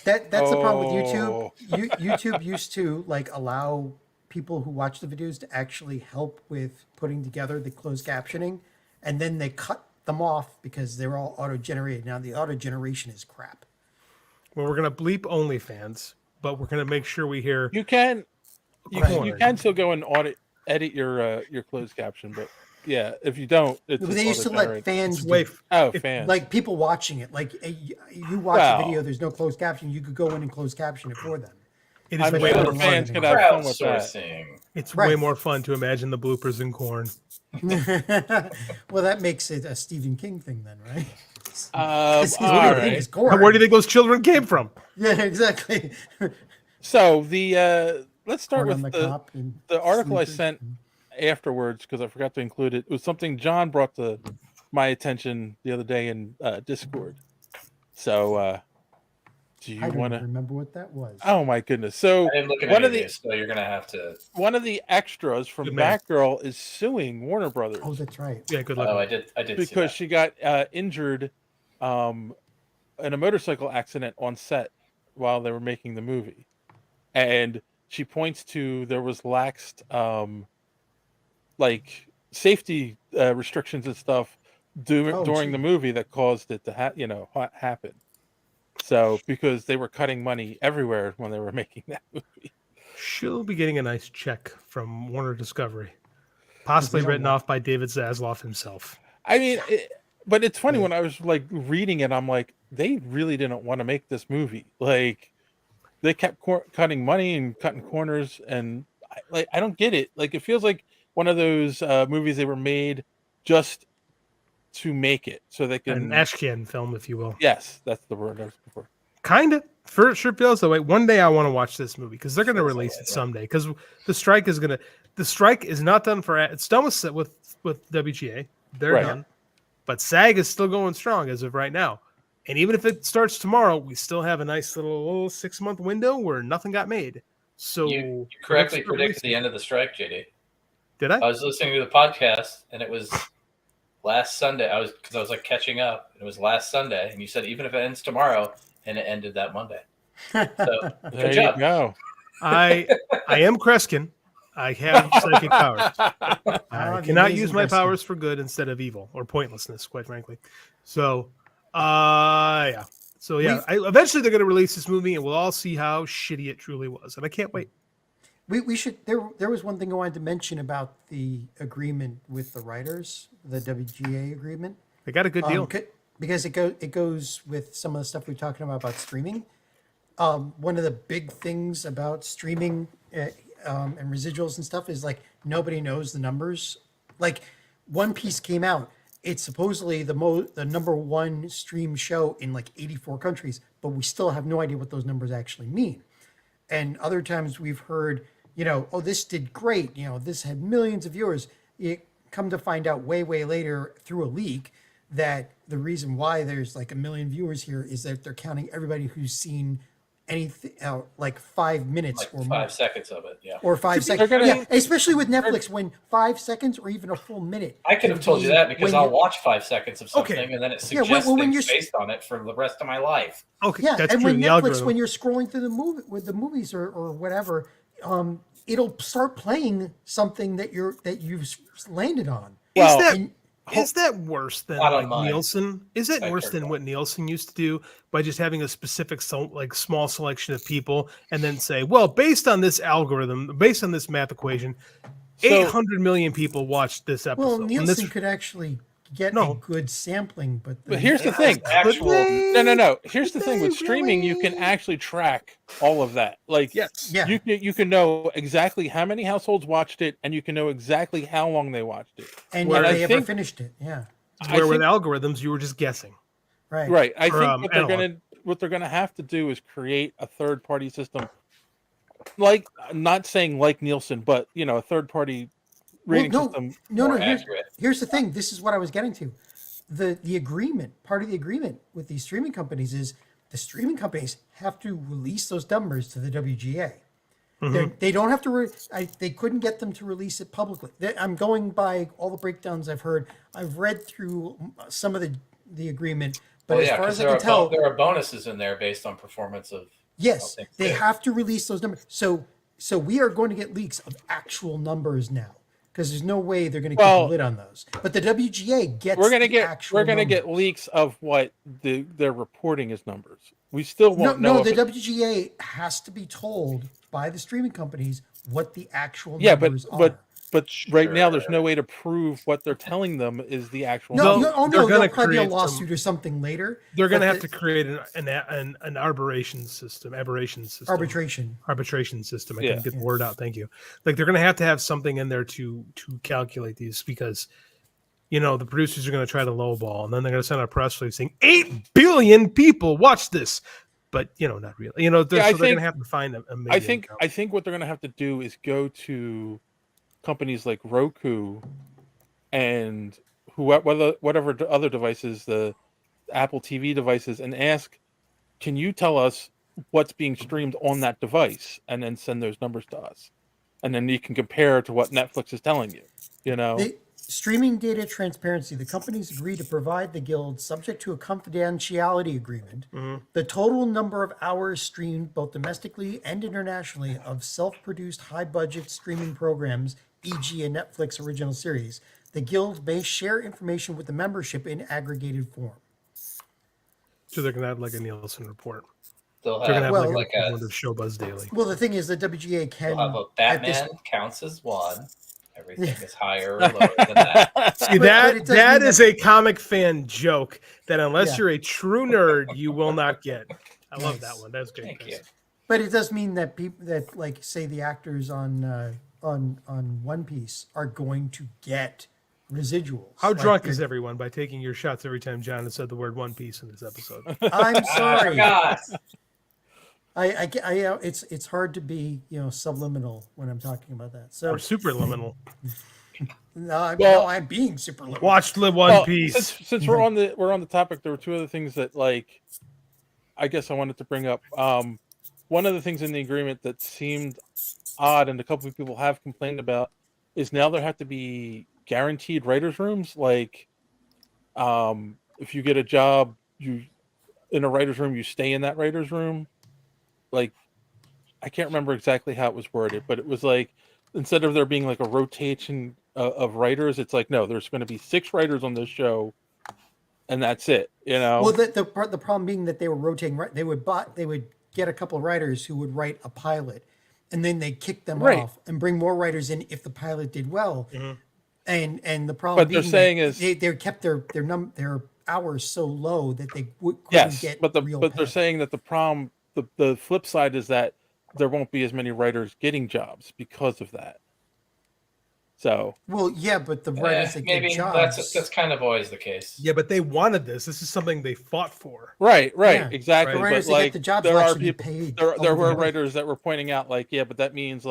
That's the problem with YouTube. YouTube used to allow people who watch the videos to actually help with putting together the closed captioning, and then they cut them off because they're all auto-generated. Now the auto-generation is crap. Well, we're gonna bleep OnlyFans, but we're gonna make sure we hear. You can still go and edit your closed caption, but yeah, if you don't, it's they used to let fans fans, like people watching it. Like you watch a video, there's no closed caption. You could go in and close caption it for them. It is way more fans can have fun with that. It's way more fun to imagine the bloopers in corn. Well, that makes it a Stephen King thing, then, right? All right. Where do you think those children came from? Yeah, exactly. So the let's start Corn with on the article I sent afterwards because I forgot to include it. It was something John brought to my attention the other day in Discord. So do you want to remember what that was? Oh my goodness! So I didn't look at any of these, so you're gonna have to. One of the extras from Batgirl is suing Warner Brothers. Oh, that's right. Yeah, good luck. Oh, I did. Because she got injured in a motorcycle accident on set while they were making the movie, and she points to there was laxed safety restrictions and stuff during the movie that caused it to happen. So because they were cutting money everywhere when they were making that movie. She'll be getting a nice check from Warner Discovery, possibly written off by David Zaslav himself. I mean, but it's funny when I was reading it, I'm like, they really didn't want to make this movie. Like, they kept cutting money and cutting corners, and I don't get it. Like, it feels like one of those movies they were made just to make it, so they can an ashcan film, if you will. Yes, that's the word I was looking for. Kind of. For sure feels that way. One day I want to watch this movie because they're going to release it someday. Because the strike is not done for. It's done with WGA. They're done, but SAG is still going strong as of right now. And even if it starts tomorrow, we still have a nice little 6-month window where nothing got made. So you correctly predicted the end of the strike, JD. Did I? I was listening to the podcast, and it was last Sunday. I was catching up. It was last Sunday, and you said even if it ends tomorrow. And it ended that Monday. So, good job. You go. I am Kreskin. I have psychic powers. I cannot use my powers for good instead of evil or pointlessness, quite frankly. So, yeah. So, yeah. Eventually, they're going to release this movie, and we'll all see how shitty it truly was. And I can't wait. We should. There was one thing I wanted to mention about the agreement with the writers, the WGA agreement. They got a good deal. Because it goes with some of the stuff we're talking about streaming. One of the big things about streaming and residuals and stuff is nobody knows the numbers. Like One Piece came out, it's supposedly the number one stream show in 84 countries, but we still have no idea what those numbers actually mean. And other times we've heard, oh, this did great. This had millions of viewers. It come to find out way later through a leak that the reason why there's 1 million viewers here is that they're counting everybody who's seen anything like 5 minutes Like or more. 5 seconds of it, yeah. Or 5 seconds. Yeah, especially with Netflix, when 5 seconds or even a full minute. I could have told you that because I'll watch 5 seconds of something and then it Yeah, suggests when things based on it for the rest of my life. Okay, Yeah, that's and true. when The Netflix, algorithm. when you're scrolling through the movie with the movies or whatever, it'll start playing something that you've landed on. Is that worse than Not on like mine. Nielsen? Is that I worse heard than that. what Nielsen used to do by just having a specific small selection of people and then say, well, based on this algorithm, based on this math equation, 800 million people watched this episode. Well, And Nielsen this- could actually get a good sampling, but here's the thing. No. Here's the thing with streaming, you can actually track all of that. Like, you can know exactly how many households watched it, and you can know exactly how long they watched it, and if they ever finished it. Yeah. Where with algorithms, you were just guessing. Right. I Or, think what they're gonna have to do is create a third party system, like not saying like Nielsen, but a third party rating system. No. Here's the thing. This is what I was getting to. The agreement, part of the agreement with these streaming companies is the streaming companies have to release those numbers to the WGA. They don't have to. They couldn't get them to release it publicly. I'm going by all the breakdowns I've heard. I've read through some of the agreement, but as far as I can tell, there are bonuses in there based on performance of. Yes, they have to release those numbers. So we are going to get leaks of actual numbers now, because there's no way they're going to keep a lid on those. But the WGA gets We're gonna numbers. get leaks of what they're reporting as numbers. We still won't know. No, the WGA has to be told by the streaming companies what the actual numbers are. But right now there's no way to prove what they're telling them is the actual. No, numbers. there'll probably be a lawsuit or something later. They're going to have to create an arbitration system. Arbitration system. I couldn't get the word out. Thank you. Like they're going to have something in there to calculate these, because the producers are going to try to lowball, and then they're going to send out a press release saying 8 billion people watch this, but not really. So they're going to have to find a million. I think what they're going to have to do is go to companies like Roku and whatever other devices, the Apple TV devices, and ask, can you tell us what's being streamed on that device, and then send those numbers to us, and then you can compare to what Netflix is telling you. The streaming data transparency. The companies agree to provide the guild, subject to a confidentiality agreement, the total number of hours streamed both domestically and internationally of self-produced high-budget streaming programs, e.g. a Netflix original series. The guild may share information with the membership in aggregated form. So they're going to have like a Nielsen report. They're going to have like a Show Buzz Daily. Well, the thing is, the WGA can. We'll have a Batman counts as one. Everything is higher or lower than that. See, that is a comic fan joke that unless you're a true nerd, you will not get. I love that one. That's great. Thank you. But it does mean that people that, like, say the actors on One Piece are going to get residuals. How drunk is everyone by taking your shots every time John has said the word One Piece in this episode? I'm sorry. God. It's hard to be subliminal when I'm talking about that. So Or superliminal. No, I'm being superliminal. Watch the One Piece. Since we're on the topic, there were two other things that I guess I wanted to bring up. One of the things in the agreement that seemed odd, and a couple of people have complained about, is now there have to be guaranteed writers' rooms. Like, if you get a job, in a writer's room, you stay in that writer's room. Like, I can't remember exactly how it was worded, but it was like, instead of there being like a rotation of writers, it's like, no, there's going to be 6 writers on this show, and that's it. Well, the problem being that they were rotating. They would get a couple of writers who would write a pilot, and then they kick them off and bring more writers in if the pilot did well. And the problem, but they're saying is they kept their hours so low that they couldn't get but real they're pay. saying that the problem, the flip side is that there won't be as many writers getting jobs because of that. So well, yeah, but the writers that get jobs, that's kind of always the case. Yeah, but they wanted this. This is something they fought for. Right, Yeah. exactly. The writers But that get the jobs there will are actually be people. paid There over were the- writers that were pointing out, but that means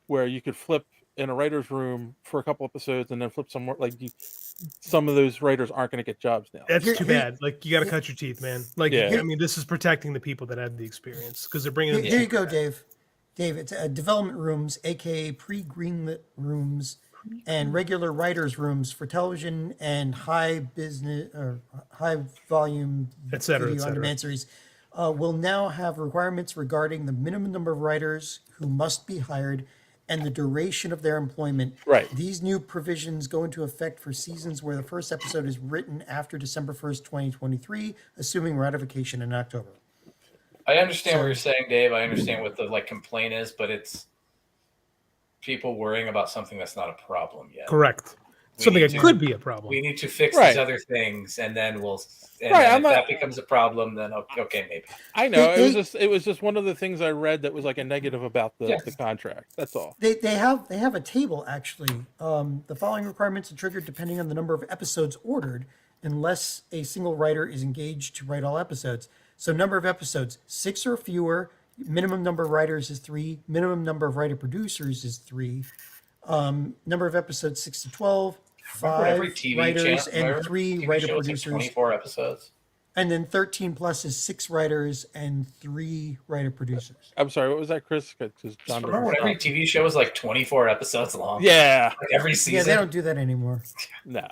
where you could flip in a writer's room for a couple episodes and then flip some more. Like some of those writers aren't going to get jobs now. That's too bad. Like you got to cut your teeth, man. Like Yeah. I mean, this is protecting the people that have the experience because they're bringing. Here you go, Dave. Dave, it's development rooms, aka pre-greenlit rooms, and regular writers' rooms for television and high business or high volume Et cetera, et video on cetera. demand series. Will now have requirements regarding the minimum number of writers who must be hired and the duration of their employment. Right. These new provisions go into effect for seasons where the first episode is written after December 1st, 2023, assuming ratification in October. I understand what you're saying, Dave. I understand what the complaint is, but it's people worrying about something that's not a problem yet. Correct. Something that could be a problem. We need to fix Right. these other things, and then we'll. And Right, then I'm if not- that becomes a problem, then okay, maybe. I know it was just one of the things I read that was like a negative about the contract. That's all. They have a table actually. The following requirements are triggered depending on the number of episodes ordered, unless a single writer is engaged to write all episodes. So number of episodes, 6 or fewer. Minimum number of writers is 3. Minimum number of writer producers is 3. Number of episodes 6 to 12. 5 every TV writers channel, and 3 TV writer show, it's producers. 24 episodes. And then 13 plus is 6 writers and 3 writer producers. I'm sorry, what was that, Chris? 'Cause John Remember when doesn't every stop. TV show was like 24 episodes long? Yeah. Like every season. Yeah, they don't do that anymore. No.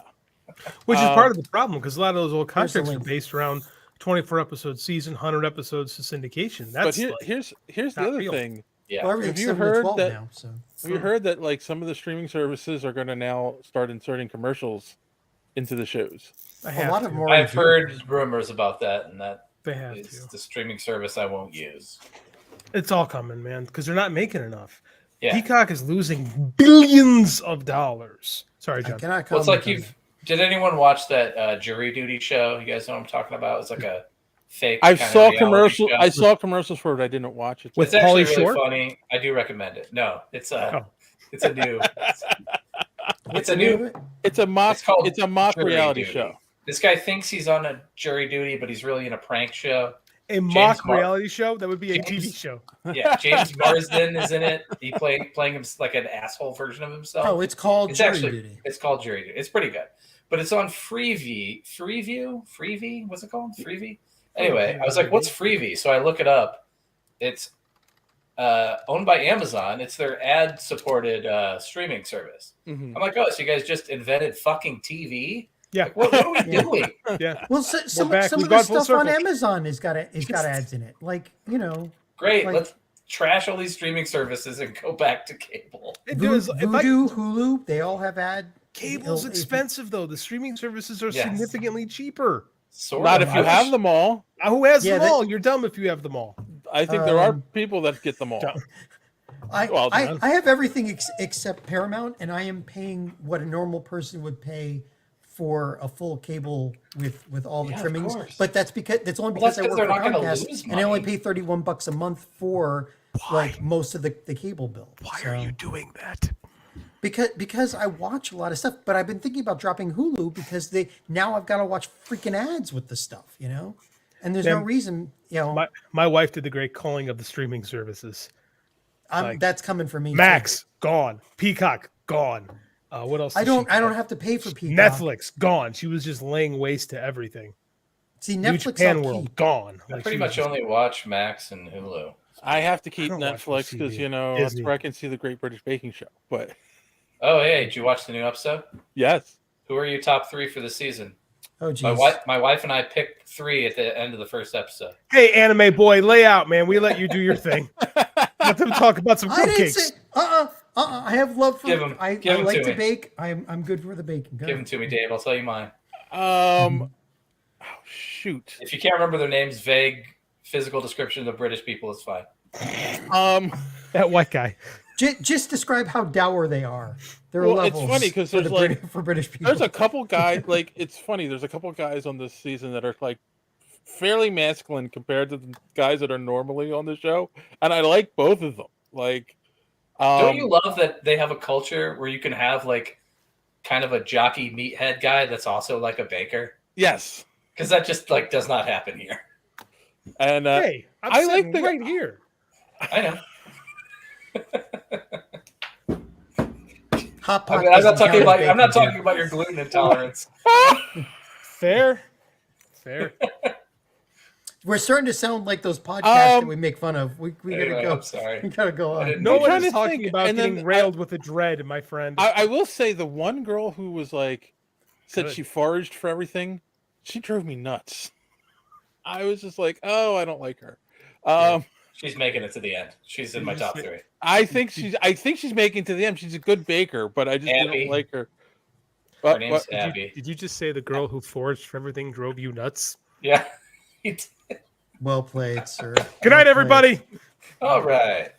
Which is part of the problem because a lot of those old Here's the contracts are link. based around 24 episode season, 100 episodes to syndication. That's But here's the not other real. thing. Yeah. Well, Have everything's you 7 to heard 12 that? now, so. Have you heard that like some of the streaming services are going to now start inserting commercials into the shows? A lot of them I've heard rumors about that, and that They have is to. the streaming service I won't use. It's all coming, man, because they're not making enough. Yeah. Peacock is losing billions of dollars. Sorry, I John. cannot Well, it's comment like on that. did anyone watch that jury duty show? You guys know what I'm talking about? It's like a fake. I kind of saw reality commercial. show. I saw commercials for it. I didn't watch it. With It's actually Pauly really Shore? funny. I do recommend it. No, it's a new. What's It's a the name of new. it? It's a mock. It's called It's a mock Jury reality Duty. show. This guy thinks he's on a jury duty, but he's really in a prank show. A mock Mar- reality show? That would be a James- TV show. Yeah, James Marsden is in it. He playing him like an asshole version of himself. Oh, it's called It's Jury actually Duty. it's called Jury Duty. It's pretty good, but it's on Freeview. What's it called? Freeview. Anyway, I was like, "What's Freeview?" So I look it up. It's owned by Amazon. It's their ad-supported streaming service. Mhm. I'm like, "Oh, so you guys just invented fucking TV? Yeah. Like, what are we doing?" Yeah. Well, some back. of We've the gone full stuff on circle. Amazon has got ads in it. Like, you know, Great. Like- Let's trash all these streaming services and go back to cable. It does. If I- Voodoo, Hulu, they all have ad. Cable's if- expensive though. The streaming services are Yes. significantly cheaper. Sort Not of. if you have them all. Who has Yeah, them all? You're dumb if you have them all. I think there are people that get them all. Well, John. I have everything except Paramount, and I am paying what a normal person would pay for a full cable with all the Yeah, of trimmings. course. But that's because Well, because that's I work they're for not gonna Comcast, lose and I only money. pay $31 a month for like most of the cable bill. Why So- are you doing that? Because I watch a lot of stuff, but I've been thinking about dropping Hulu because now I've got to watch freaking ads with the stuff, you know, and there's no Yeah. reason, you know. My wife did the great calling of the streaming services. like- that's coming for me. too. Max gone, Peacock gone. What else? I does she don't have? have to pay for Peacock. Netflix gone. She was just laying waste to everything. See, New Netflix Japan I'll World keep. gone. I Like, pretty she was much just- only watch Max and Hulu. I have to keep don't watch Netflix because TV. you know that's Disney. where I can see the Great British Baking Show. But Oh, hey, did you watch the new episode? yes, Who are your top 3 for the season? Oh, geez. My wife and I picked 3 at the end of the first episode. Hey, anime boy, lay out, man. We let you do your thing. Let them talk about some I didn't cupcakes. say. I have love for. Give 'em- I give 'em like to to me. bake. I'm good for the baking. Go Give them ahead. to me, Dave. I'll tell you mine. oh shoot. If you can't remember their names, vague physical description of British people is fine. That white guy. Just describe how dour they are. There are Well, it's levels. funny 'cause for there's the like- for British people. There's a couple guys like it's funny. There's a couple guys on this season that are like fairly masculine compared to the guys that are normally on the show, and I like both of them. Like, Don't you love that they have a culture where you can have like kind of a jockey meathead guy that's also like a baker? Yes, because that just like does not happen here. And Hey, I'm I like sitting the right here. I know. Hot I pot. mean, I'm not doesn't talking count as about. I'm not bacon, talking dude. about your gluten intolerance. Fair. We're starting to sound like those podcasts that Um, we make fun of. We gotta Anyway, go. I'm sorry. We gotta go I on. didn't No mean one trying is to talking think, about and getting then railed with a dread, my friend. I will say the one girl who was like said Good. she foraged for everything, she drove me nuts. I was just like, oh, I don't like her. She's making it to the end. She's in my top 3. I think she's making it to the end. She's a good baker, but I just Abby. didn't like her. Her name's Did Abby. you just say the girl who foraged for everything drove you nuts? Yeah. Well played, sir. Good night, everybody. All right.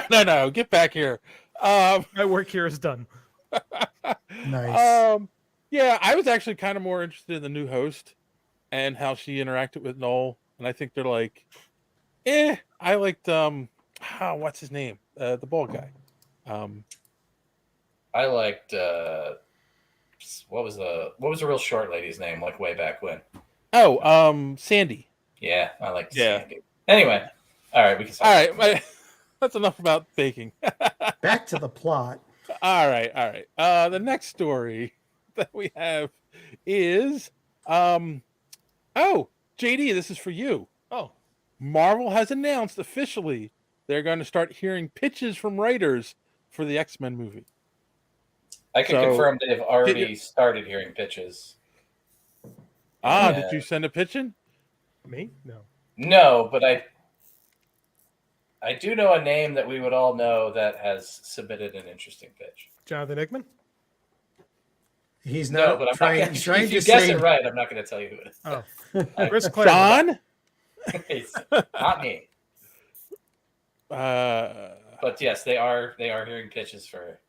No. Get back here. My work here is done. Nice. Yeah, I was actually kind of more interested in the new host and how she interacted with Noel, and I think they're like, I liked what's his name, the bald guy. I liked what was the real short lady's name, like way back when? Sandy. Yeah, I liked Sandy. Anyway, all right, we can. All right, that's enough about baking. Back to the plot. All right. The next story that we have is JD, this is for you. Oh. Marvel has announced officially they're going to start hearing pitches from writers for the X-Men movie. I can confirm they've already started hearing pitches. Did you send a pitch in? Me? No. No, but I do know a name that we would all know that has submitted an interesting pitch. Jonathan Hickman? He's No, not but I'm trying. not he's gonna, trying if you to guess say. it right, I'm not going to tell you who it is. Oh, Chris Claremont. John? It's not me. But yes, they are hearing pitches for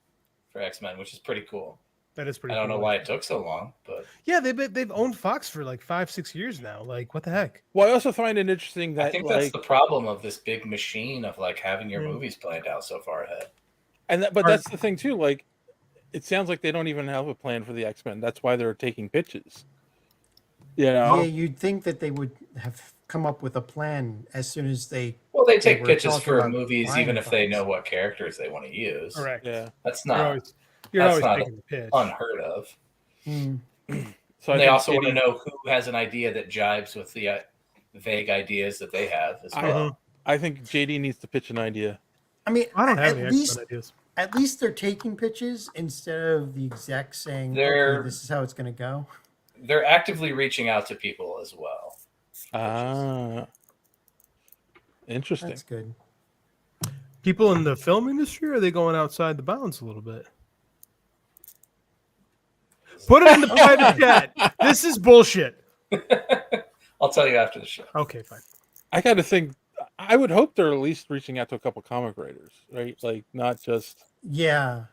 X-Men, which is pretty cool. That is pretty. I don't cool. know why it took so long, but yeah, they've owned Fox for like 5-6 years now. Like, what the heck? Well, I also find it interesting that I think that's the problem of this big machine of like having your movies planned out so far ahead. But that's the thing too. Like, it sounds like they don't even have a plan for the X-Men. That's why they're taking pitches. Yeah, you'd think that they would have come up with a plan as soon as they. Well, they take were pitches talking for about movies buying even if they Fox. know what characters they want to use. Correct. Yeah, that's You're not always not taking the pitch. unheard of. So And they also want to know who has an idea that jibes with the vague ideas that they have as well. I think JD needs to pitch an idea. I mean, I don't have at any least ideas. at least they're taking pitches instead of the exec saying, They're- "Okay, this is how it's going to go." They're actively reaching out to people as well. Interesting. That's good. People in the film industry, or are they going outside the bounds a little bit? Put it in the private chat. This is bullshit. I'll tell you after the show. Okay, fine. I got to think. I would hope they're at least reaching out to a couple comic writers, right? Like not just. Yeah.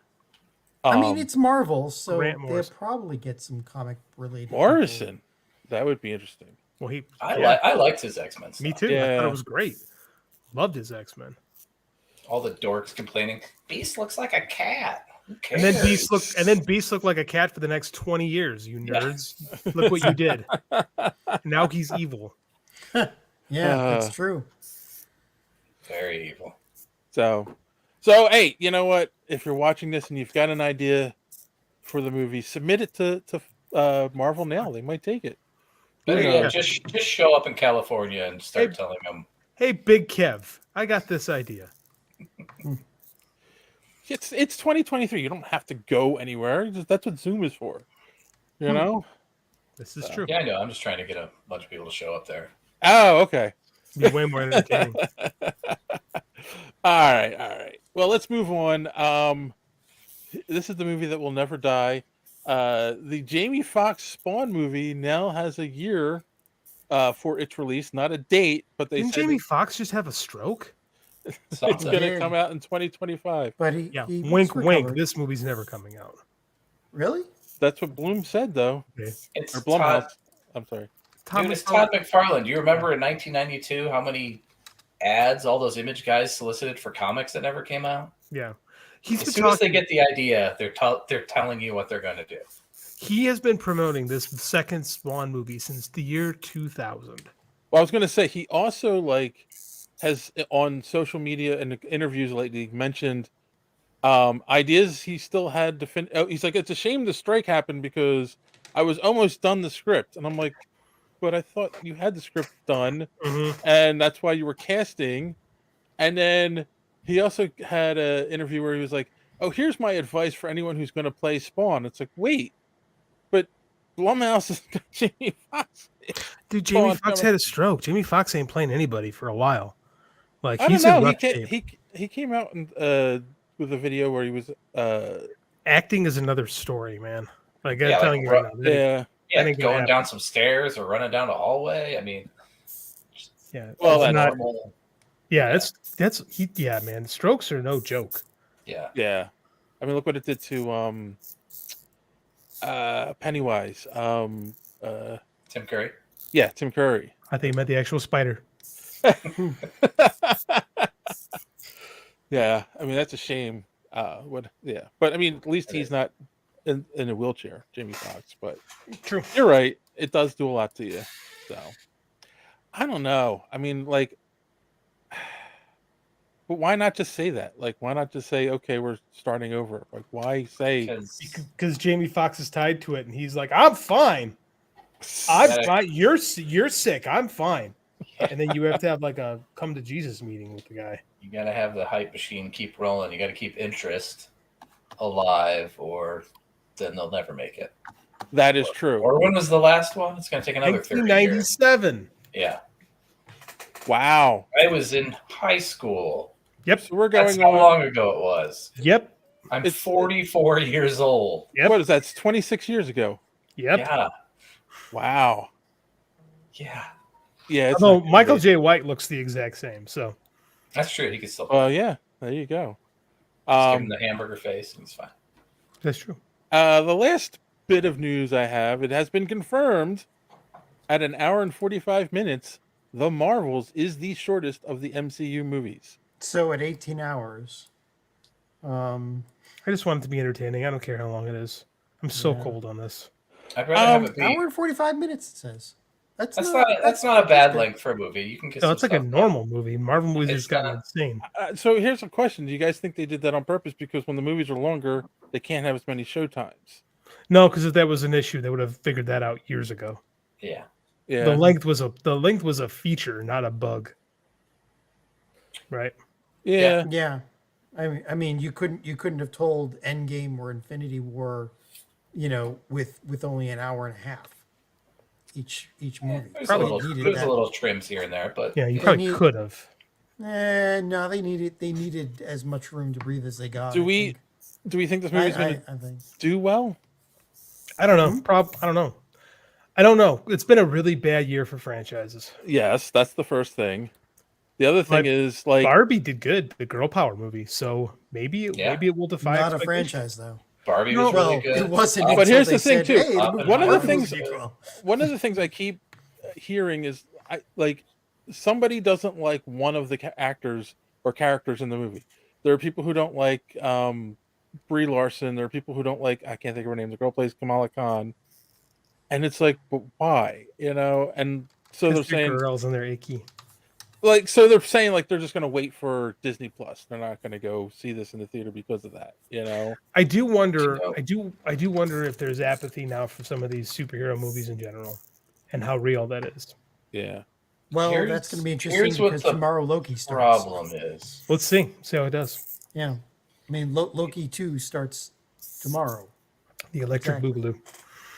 I mean, Um, it's Marvel, so Grant they'll Morrison. probably get some comic related. Morrison. That would be interesting. Well, I liked his X-Men stuff. Me too. I Yeah. thought it was great. Loved his X-Men. All the dorks complaining, Beast looks like a cat. Who And then cares?" Beast looked like a cat for the next 20 years, you nerds. Look what you did. Now he's evil. Yeah, that's true. Very evil. So hey, you know what? If you're watching this and you've got an idea for the movie, submit it to Marvel now. They might take it. Better Who yet, knows? just show up in California and start telling them. Hey, Big Kev, I got this idea. It's 2023. You don't have to go anywhere. That's what Zoom is for. You know? This is true. Yeah, I know. I'm just trying to get a bunch of people to show up there. Oh, okay. Be way more entertaining. All right. Well, let's move on. This is the movie that will never die. The Jamie Foxx Spawn movie now has a year for its release, not a date, but they Didn't said Jamie Foxx just have a stroke? it's going to come out in 2025. But Yeah, he wink, was wink. recovered. This movie's never coming out. Really? That's what Bloom said, though. It's Or Todd, Blumhouse. I'm sorry. dude, it's Todd McFarlane. Do you remember in 1992 how many ads all those Image guys solicited for comics that never came out? Yeah. As soon as they get the idea, they're telling you what they're going to do. He has been promoting this second Spawn movie since the year 2000. Well, I was going to say he also has on social media and interviews lately mentioned Ideas he still had to finish. He's like, it's a shame the strike happened because I was almost done the script, and I'm like, but I thought you had the script done, and that's why you were casting. And then he also had an interview where he was like, "Oh, here's my advice for anyone who's going to play Spawn." It's like, wait, but Blumhouse has got Jamie Foxx. Dude, Jamie Foxx had a stroke. Jamie Foxx ain't playing anybody for a while. Like I he's don't in know. rough shape. He came out and with a video where he was acting is another story, man. Like I'm telling you right now. That ain't gonna going happen. down some stairs or running down a hallway. I mean, Yeah. Well, that's that's not. Yeah, yeah, man. Strokes are no joke. Yeah. Yeah. I mean, look what it did to Pennywise. Tim Curry. Yeah, Tim Curry. I think he meant the actual spider. Yeah, I mean that's a shame. But I mean, at least he's not in a wheelchair, Jamie Foxx. But true, you're right. It does do a lot to you. So I don't know. I mean, like, but why not just say that? Like, why not just say, okay, we're starting over? Like, why say? Because Jamie Foxx is tied to it, and he's like, I'm fine. I'm fine. You're sick. I'm fine. And then you have to have like a come to Jesus meeting with the guy. You got to have the hype machine keep rolling. You got to keep interest alive, or then they'll never make it. That is true. Or when was the last one? It's going to take another 30 years. 1997. Yeah. Wow. I was in high school. Yep. So we're going That's how on. long ago it was. Yep. I'm 44 years old. Yep. What is that? It's 26 years ago. Yep. Yeah. Wow. Yeah. Yeah. It's Although not Michael good. J. White looks the exact same. So That's true. He can still. Well, yeah. There you go. Just give him the hamburger face and he's fine. That's true. The last bit of news I have, it has been confirmed at an hour and 45 minutes, The Marvels is the shortest of the MCU movies. So at 18 hours. I just want it to be entertaining. I don't care how long it is. I'm so cold on this. I'd rather have it be. Hour and 45 minutes, it says. That's not a bad length for a movie. You can get No, some it's like a stuff normal movie. Marvel movies It's just gotten not- insane. So here's a question. Do you guys think they did that on purpose? Because when the movies are longer, they can't have as many show times. No, because if that was an issue, they would have figured that out years ago. Yeah. Yeah. The length was a feature, not a bug. Right. Yeah. Yeah. I mean, you couldn't have told Endgame or Infinity War, with only an hour and a half each movie. There's Probably a needed there's that. a little trims here and there, but Yeah, you probably could have. No, they needed as much room to breathe as they got. Do I we think this movie's going I think. to do well? I don't know. I don't know. I don't know. It's been a really bad year for franchises. Yes, that's the first thing. The other thing Like, is like Barbie did good, the girl power movie. So maybe it will defy Not a expectations. franchise though. Barbie was really good. It wasn't. but until here's they the thing said, too. "Hey, the movie One of the Barbie things was equal." one of the things I keep hearing is somebody doesn't like one of the actors or characters in the movie. There are people who don't like Brie Larson. There are people who don't like, I can't think of her name. The girl plays Kamala Khan. And it's like, but why? And so they're saying girls and they're icky. so they're saying like they're just gonna wait for Disney Plus. They're not gonna go see this in the theater because of that, I do wonder I do wonder if there's apathy now for some of these superhero movies in general and how real that is. Yeah. Well, that's going to be interesting because tomorrow Loki starts. Problem is, Let's see how it does. Yeah, I mean Loki 2 starts tomorrow. The Electric Boogaloo.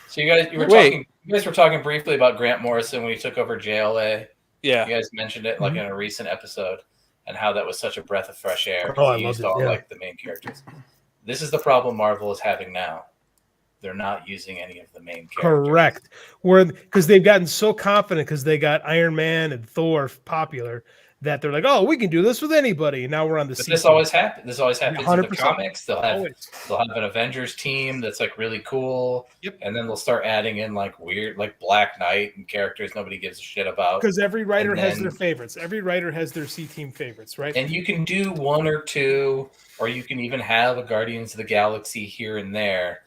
So you guys were talking briefly about Grant Morrison when he took over JLA. Yeah. You guys mentioned it like in a recent episode and how that was such a breath of fresh air. Oh, I He loved used it, all yeah. like the main characters. This is the problem Marvel is having now. They're not using any of the main characters. Correct. Because they've gotten so confident because they got Iron Man and Thor popular that they're like, oh, we can do this with anybody. And now we're on the But scene. this always happens. This always happens in the 100%. comics. They'll have Always. an Avengers team that's like really cool. Yep. And then they'll start adding in like weird like Black Knight and characters nobody gives a shit about. Because every writer And has then- their favorites. Every writer has their C team favorites, right? And you can do one or two, or you can even have a Guardians of the Galaxy here and there,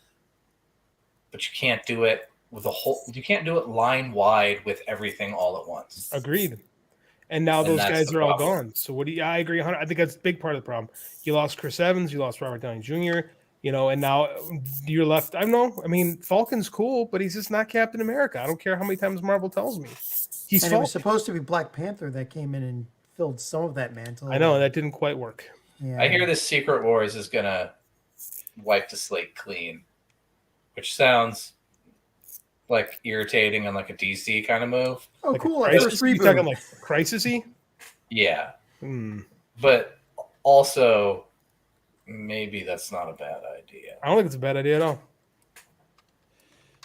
but you can't do it with you can't do it line wide with everything all at once. Agreed. And now And those that's guys the are all problem. gone. So what do you? I agree. I think that's a big part of the problem. You lost Chris Evans, you lost Robert Downey Jr. And now you're left. I don't know. I mean, Falcon's cool, but he's just not Captain America. I don't care how many times Marvel tells me he's And Falcon. it was supposed to be Black Panther that came in and filled some of that mantle. I know that didn't quite work. Yeah. I hear this Secret Wars is gonna wipe the slate clean, which sounds like irritating and like a DC kind of move. Oh, Like cool! Crisis? First You talking reboot. like Crisis-y? Yeah, Hmm. but also maybe that's not a bad idea. I don't think it's a bad idea at all.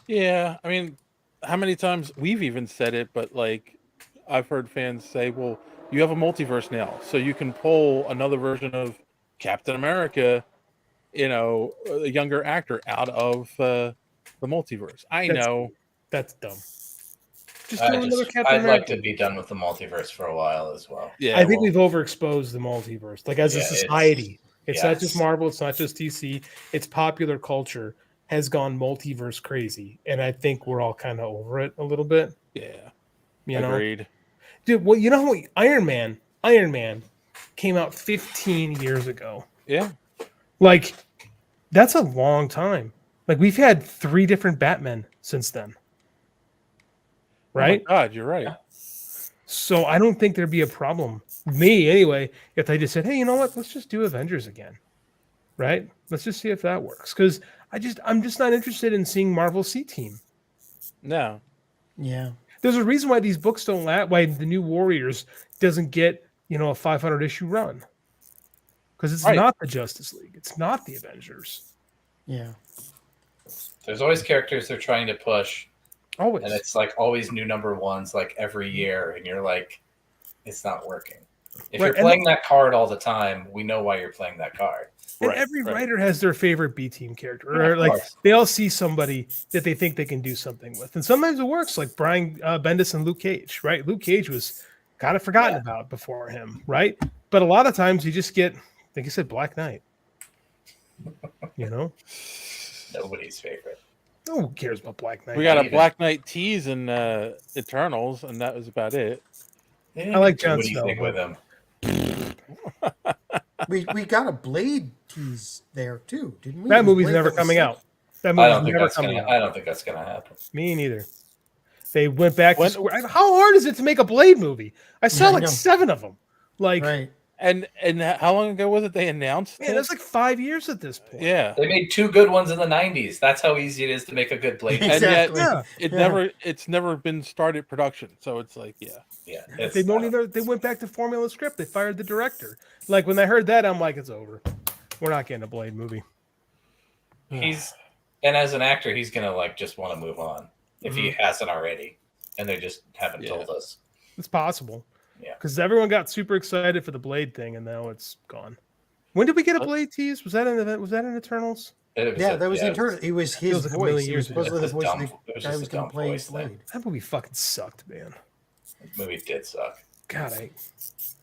Yeah, I mean, how many times we've even said it, but like I've heard fans say, "Well, you have a multiverse now, so you can pull another version of Captain America, a younger actor out of the multiverse." I know That's dumb. Just do another Captain I'd like America. to be done with the multiverse for a while as well. Yeah, I think we've overexposed the multiverse, like as a Yeah, it's- society. It's not just yes. Marvel. It's not just DC. It's popular culture has gone multiverse crazy, and I think we're all kind of over it a little bit. Yeah, agreed, dude. Well, you know what? Iron Man came out 15 years ago. Yeah, like that's a long time. Like we've had 3 different Batmen since then. Right? Oh my God, you're right. So I don't think there'd be a problem, me anyway, if they just said, "Hey, you know what? Let's just do Avengers again." Right? Let's just see if that works. Because I'm just not interested in seeing Marvel C-Team. No. Yeah. There's a reason why these books don't last. Why the New Warriors doesn't get a 500 issue run. Because it's not the Justice League. It's not the Avengers. Yeah. There's always characters they're trying to push. Always. And it's like always new number ones like every year. And you're like, it's not working. If Right, you're and playing that card all the time, we know why you're playing that card. And every writer has their favorite B team character, Yeah, or of like course. they all see somebody that they think they can do something with, and sometimes it works. Like Brian Bendis and Luke Cage, right? Luke Cage was kind of forgotten about before him, right? But a lot of times you just get, like you said, Black Knight. Nobody's favorite. No one cares about Black Knight. We got a Black Knight tease in Eternals, and that was about it. I like Jon What do you Snow. think with him? We got a Blade tease there too, didn't we? That It was movie's Blade never that was coming sick. out. That I movie's don't think never that's coming gonna. out. I don't think that's gonna happen. Me neither. They went back to square. How hard is it to make a Blade movie? I saw I like know. 7 of them. Like, Right. And how long ago was it they announced man, it? that's like 5 years at this point. Yeah. They made 2 good ones in the '90s. That's how easy it is to make a good Blade. And Exactly. yet Yeah. it's never been started production. So it's like, yeah. Yeah, They don't even. They went back to formula script. They fired the director. Like when I heard that, I'm like, it's over. We're not getting a Blade movie. And as an actor, he's gonna like just want to move on if he hasn't already, and they just haven't told us. It's possible. Yeah. Because everyone got super excited for the Blade thing, and now it's gone. When did we get a Blade tease? Was that in Was that in Eternals? Yeah, that was the Eternal. It was his Feels like a million voice. It years was supposedly ago. the voice of the It was guy just who was a going dumb to play voice thing. Blade. That movie fucking sucked, man. The movie did suck. God,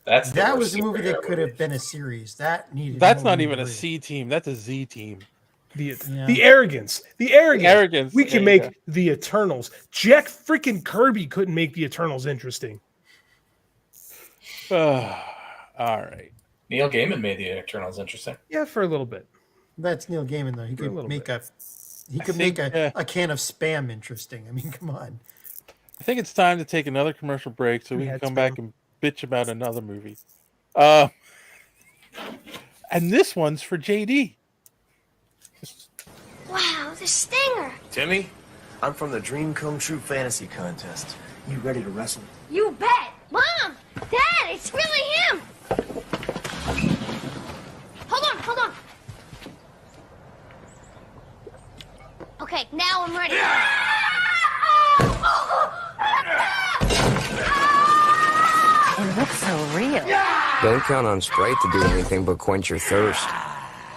That was worst a movie that superhero could movie. have been a series. That needed. That's more not than even a three. C team. That's a Z team. The Yeah. arrogance. The arrogance. arrogance. We can There you make the Eternals. Jack freaking Kirby couldn't make the Eternals interesting. All right. Neil Gaiman made the Eternals interesting. Yeah, for a little bit. That's Neil Gaiman though. He For a could little make bit. He I could think, make a can of spam interesting. I mean, come on. I think it's time to take another commercial break so we can had come spam. back and bitch about another movie. And this one's for JD. Wow, the stinger. Timmy, I'm from the Dream Come True Fantasy Contest. You ready to wrestle? You bet. Mom, Dad, it's really him. Hold on. Okay, now I'm ready. It looks so real. Don't count on Sprite to do anything but quench your thirst.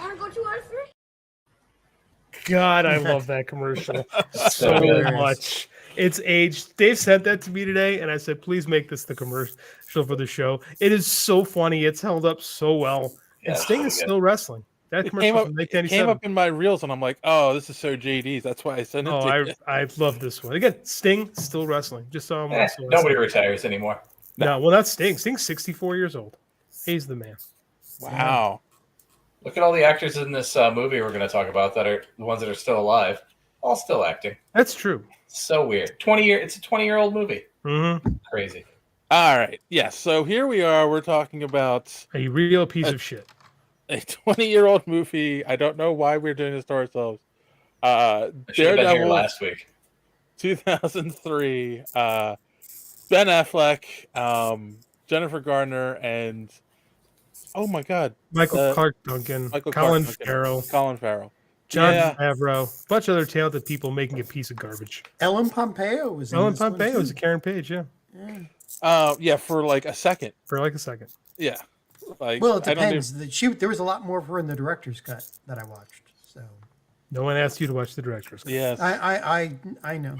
Wanna go 2 out of 3? God, I love that commercial so hilarious. much. It's aged. Dave sent that to me today, and I said, please make this the commercial for the show. It is so funny. It's held up so well. Yeah, and Sting it's is really still wrestling. That It commercial came up, from it came 1997. up in my reels, and I'm like, oh, this is so JD's. That's why I sent it Oh, to you. I love this one. Again, Sting still wrestling. Just saw him. Nobody retires anymore. No, well, that's Sting. Sting's 64 years old. He's the man. Wow. Look at all the actors in this movie we're going to talk about that are the ones that are still alive. All still acting. That's true. So weird. It's a 20-year-old movie. Mm-hmm. Crazy. All right. Yes. So here we are. We're talking about a real piece of shit. A 20-year-old movie. I don't know why we're doing this to ourselves. I should have been here last week. 2003. Ben Affleck, Jennifer Garner, and oh my God, Michael Clark Duncan, Colin Farrell, John Favreau, a bunch of other talented people making a piece of garbage. Ellen Pompeo was in this one, was too. a Karen Page, yeah. Yeah, for like a second. Yeah. Like, Well, it depends. There was a lot more of her in the director's cut that I watched. So no one asked you to watch the director's cut. Yes. I know.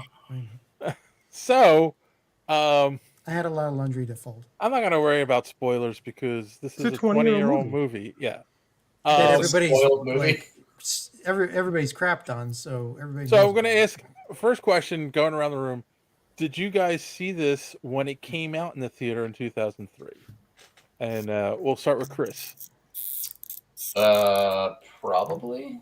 So, I had a lot of laundry to fold. I'm not going to worry about spoilers because this is a 20-year-old movie. Yeah. That everybody's everybody's crapped on. So everybody. So I'm going to ask first question going around the room. Did you guys see this when it came out in the theater in 2003? And we'll start with Chris. Probably.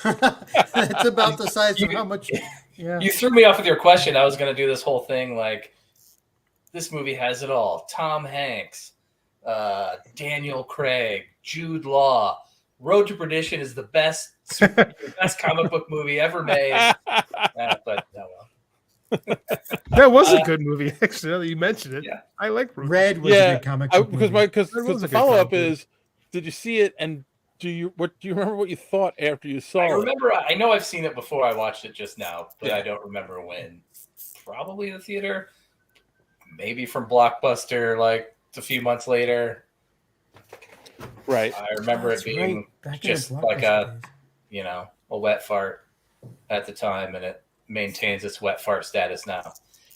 It's about the size of how much. Yeah. You threw me off with your question. I was going to do this whole thing like, this movie has it all. Tom Hanks, Daniel Craig, Jude Law. Road to Perdition is the best comic book movie ever made. But no, well. That was a good movie, actually. Now that you mentioned it, yeah. I like Red was a good comic book because movie. because the follow up is, did you see it and do you remember what you thought after you saw it? I remember. I know I've seen it before. I watched it just now, but I don't remember when. Probably the theater, maybe from Blockbuster, like a few months later. Right. I remember it being just like a wet fart at the time, and it maintains its wet fart status now.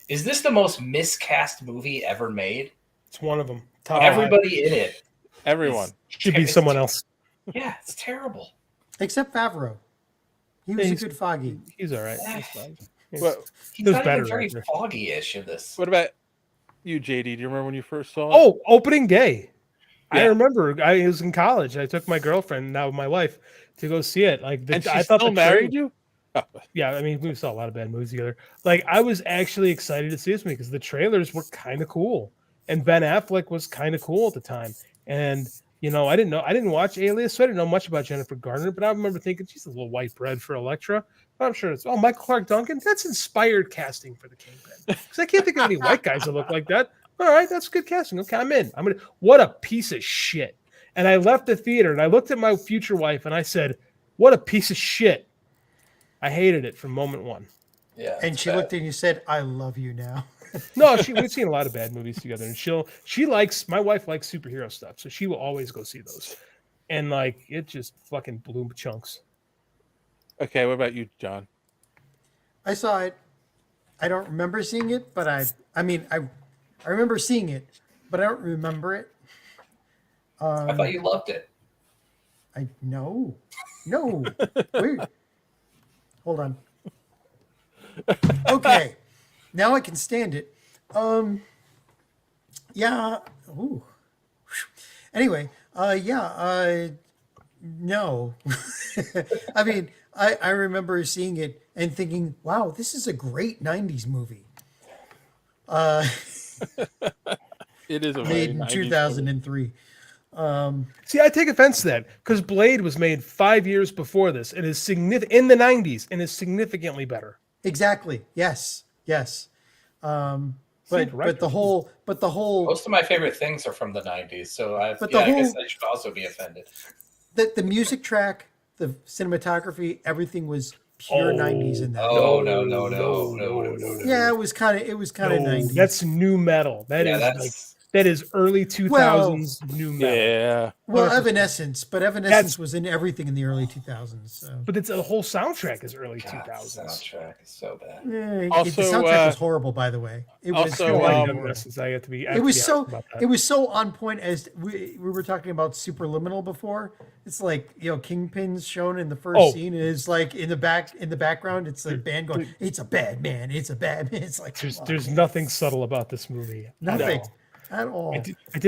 Is this the most miscast movie ever made? It's one of them. Everybody in it. Everyone. Should be someone else. Yeah, it's terrible. Except Favreau. He was a good Foggy. He's all right. He's not even very foggy-ish in this. What about you, JD? Do you remember when you first saw it? Oh, opening day. Yeah. I remember. I was in college. I took my girlfriend, now my wife, to go see it. Like, and she I thought still married you? Oh. Yeah, I mean, we saw a lot of bad movies together. Like, I was actually excited to see this movie because the trailers were kind of cool, and Ben Affleck was kind of cool at the time. And I didn't watch Alias, so I didn't know much about Jennifer Garner, but I remember thinking she's a little white bread for Elektra. But I'm sure it's Michael Clark Duncan. That's inspired casting for the Kingpin because I can't think of any white guys that look like that. All right, that's good casting. Okay, I'm in. What a piece of shit. And I left the theater and I looked at my future wife and I said, "What a piece of shit." I hated it from moment one. Yeah. And she looked at you and you said, "I love you now." No, we've seen a lot of bad movies together, and my wife likes superhero stuff, so she will always go see those. And like, it just fucking blew chunks. Okay, what about you, John? I saw it. I don't remember seeing it, but I remember seeing it, but I don't remember it. I thought you loved it. No. Wait. Hold on. Okay. Now I can stand it. Yeah. Ooh. Anyway, no. I mean, I remember seeing it and thinking, wow, this is a great 90s movie. It is made in 2003. See, I take offense to that because Blade was made 5 years before this and is in the 90s and is significantly better. Exactly. Yes. But the whole most of my favorite things are from the 90s, so I guess I should also be offended. The music track, the cinematography, everything was pure 90s in that. No. Yeah, it was kind of 90s. That's new metal. That's That is early 2000s new metal. Yeah. Well, 100%. Evanescence, but Evanescence was in everything in the early 2000s. So. But it's a whole soundtrack is early God, 2000s. the soundtrack is so bad. Yeah, Also, the soundtrack was horrible, by the way. It was also, I like um, Evanescence. I have to be. I it have to was be so honest about that. it was so on point. As we were talking about Superliminal before, it's like Kingpin's shown in the first scene is like in the background it's like band going, it's a bad man, it's a bad man. It's like There's nothing subtle about this movie. nothing at all. I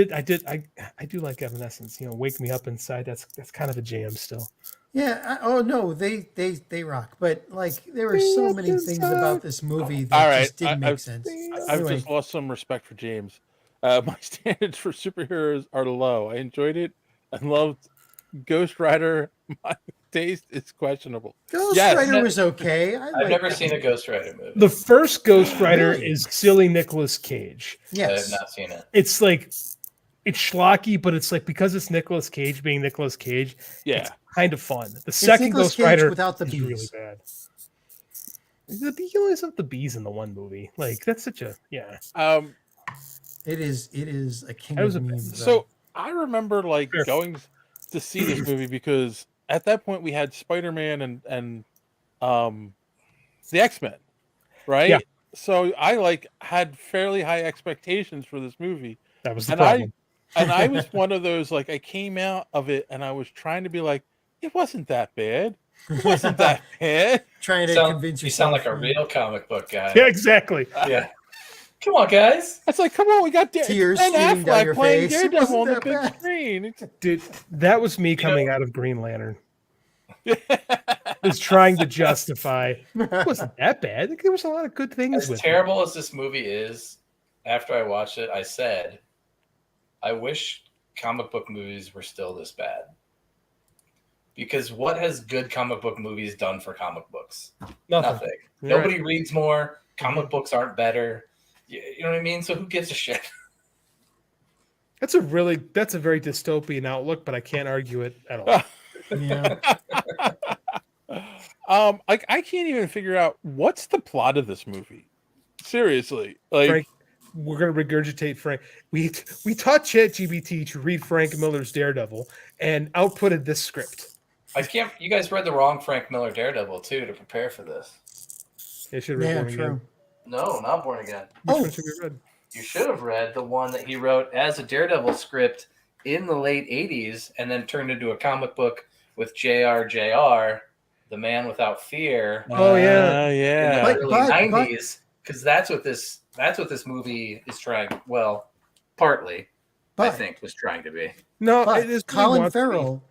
do like Evanescence. Wake Me Up Inside. That's kind of a jam still. Yeah. Oh no, they rock. But like there were so many things about this movie that All right, just didn't make sense. I've Anyway, just lost some respect for James. My standards for superheroes are low. I enjoyed it and loved Ghost Rider. My taste is questionable. Ghost Rider was okay. I've never seen a Ghost Rider movie. The first Ghost Rider is silly Nicolas Cage. I have not seen it. It's like it's schlocky, but it's like because it's Nicolas Cage being Nicolas Cage. Yeah, it's kind of fun. The second Nicolas Ghost Cage Rider without the is bees. really bad. He always have the bees in the one movie. Like that's such a It is a king That was of a- memes. So I remember going to see this movie because at that point we had Spider-Man and the X-Men, right? Yeah. So I had fairly high expectations for this movie. That was the and problem. I was one of those I came out of it and I was trying to be like, it wasn't that bad. It wasn't that bad. Trying to convince You sound yourself. like a real comic book guy. Yeah, exactly. Yeah. Come on, guys. It's like, come on, we got Tears Ben streaming down your Affleck playing face. It Daredevil on wasn't the that big bad. screen. Dude, that was me coming out of Green Lantern. Was trying to justify it wasn't that bad. I think there was a lot of good things As with it. terrible as this movie is, after I watched it, I said, I wish comic book movies were still this bad. Because what has good comic book movies done for comic books? Nothing. You're Nobody right. reads more. Comic books aren't better. You know what I mean? So who gives a shit? That's a very dystopian outlook, but I can't argue it at all. Yeah. I can't even figure out what's the plot of this movie. Seriously, Frank, we're gonna regurgitate Frank. We taught ChatGPT to read Frank Miller's Daredevil and outputted this script. I can't. You guys read the wrong Frank Miller Daredevil too to prepare for this. They should have read Born Again. No, not Born Again. Which one should we read? You should have read the one that he wrote as a Daredevil script in the late 80s and then turned into a comic book with JR, The Man Without Fear. Oh yeah. Yeah. In the early 90s, because that's what this movie is trying. Well, partly, I think, was trying to be. No, But it is Colin Farrell.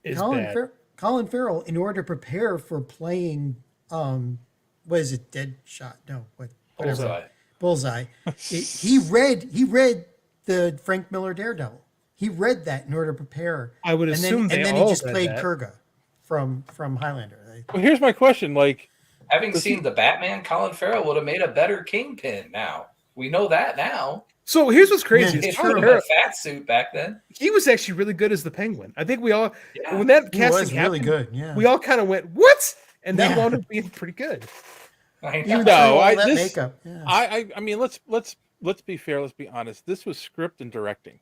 is Colin, bad. Colin Farrell, in order to prepare for playing, what is it, Deadshot? No, what? Bullseye. He read the Frank Miller Daredevil. He read that in order to prepare. I would assume and they then all he just read played that. Kurga from Highlander. Well, here's my question: Having seen the Batman, Colin Farrell would have made a better Kingpin. Now we know that now. So here's what's crazy: He is put Colin him in a Farrell, fat suit back then. he was actually really good as the Penguin. I think we all when that He casting was happened, really good. Yeah. we all kind of went what, and that Yeah. wound up being pretty good. I Even know. through all that makeup. Yeah. I mean, let's be fair. Let's be honest. This was script and directing.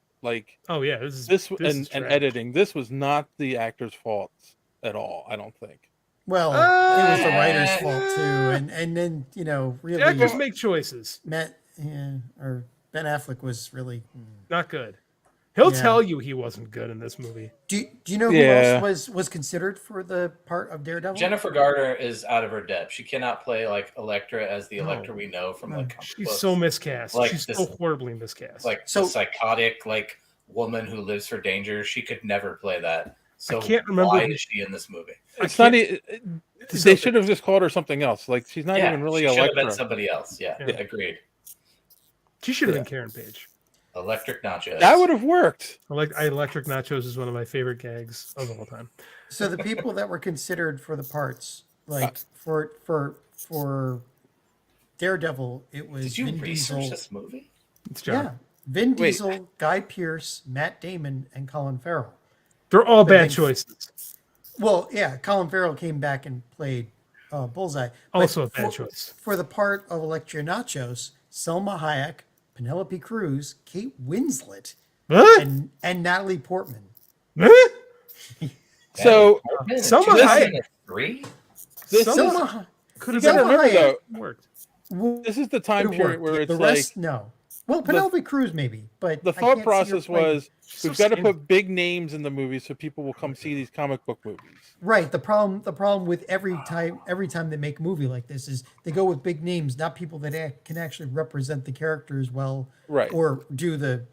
Oh yeah, this is and trash. editing. This was not the actor's fault at all. I don't think. Well, it was the writer's fault too, and then really Actors make choices. or Ben Affleck was really Not good. He'll Yeah. tell you he wasn't good in this movie. Do you know who else was considered for the part of Daredevil? Jennifer Garner is out of her depth. She cannot play like Elektra as the Elektra we know from like comic She's books. so miscast. Like She's this- so horribly miscast. Like the psychotic woman who lives for danger. She could never play that. So I can't remember why who- is she in this movie? It's not. They should have just called her something else. Like she's not even really she should have been Elektra. somebody else. Yeah, Yeah. agreed. She should have been Karen Page. Electric nachos. That would have worked. Electric nachos is one of my favorite gags of all time. So the people that were considered for the parts, like for Daredevil, it was Did you Vin research Diesel. this movie? It's John. Yeah, Vin Wait. Diesel, Guy Pearce, Matt Damon, and Colin Farrell. They're all But bad then- choices. Well, yeah, Colin Farrell came back and played Bullseye. But Also a bad choice. For the part of Electra Nachos, Selma Hayek, Penelope Cruz, Kate Winslet, Huh? and Natalie Portman. So Selma Hayek. 3. This Selma, could you have gotta been remember though. worked. This is the time Would've period worked. where it's the rest, like no. Well, Penelope Cruz maybe, but the I thought can't see her process playing- was we've got to put big names in the movie so people will come see these comic book movies. Right. The problem with every time they make a movie like this is they go with big names, not people that can actually represent the characters well, Right. or do the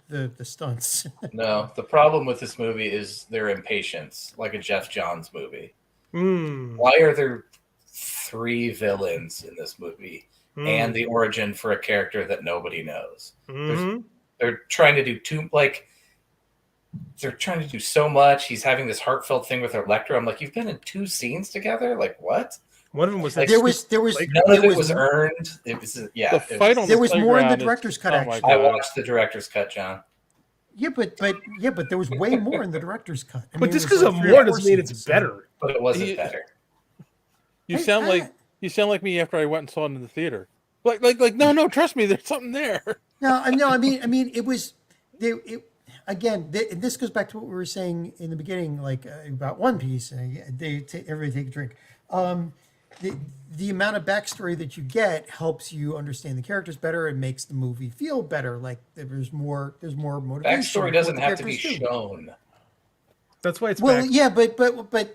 stunts. No, the problem with this movie is their impatience, like a Jeff Johns movie. Why are there 3 villains in this movie and the origin for a character that nobody knows? They're trying to do they're trying to do so much. He's having this heartfelt thing with Electra. I'm like, you've been in 2 scenes together? Like, what? One of them was like, there was none of it was earned. It was The fight on there the was more in the playground is- director's cut. oh my Actually, I God. watched the director's cut, John. yeah, but there was way more in the director's cut. I But mean, just it was because like of 3 or more 4 doesn't mean it's scenes. better. But it wasn't better. You sound like me after I went and saw it in the theater. Like no, trust me, there's something there. No, I mean, it was again. This goes back to what we were saying in the beginning, like about One Piece. Everybody take a drink. The amount of backstory that you get helps you understand the characters better and makes the movie feel better. Like there's more motivation. Backstory doesn't have to be shown. That's why it's Well, back. yeah, but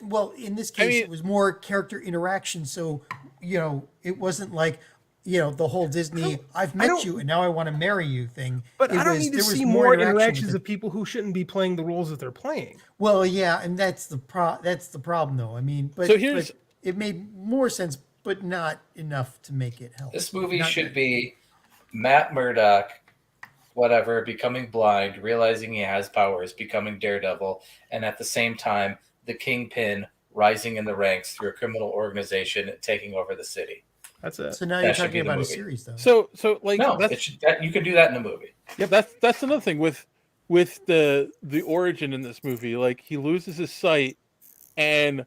well, in this case, mean- it was more character interaction. So it wasn't like the whole Disney "I've met you and now I want to marry you" thing. But I don't need to there was see more interaction with interactions it. of people who shouldn't be playing the roles that they're playing. Well, yeah, and that's the problem, though. I mean, but, So here's- but it made more sense, but not enough to make it help. This movie Not- should be Matt Murdock, whatever, becoming blind, realizing he has powers, becoming Daredevil, and at the same time, the Kingpin rising in the ranks through a criminal organization and taking over the city. That's it. So now That you're should talking be the about a movie. series, though. So like No, that's you can do that in a movie. yeah, that's another thing with the origin in this movie. Like he loses his sight and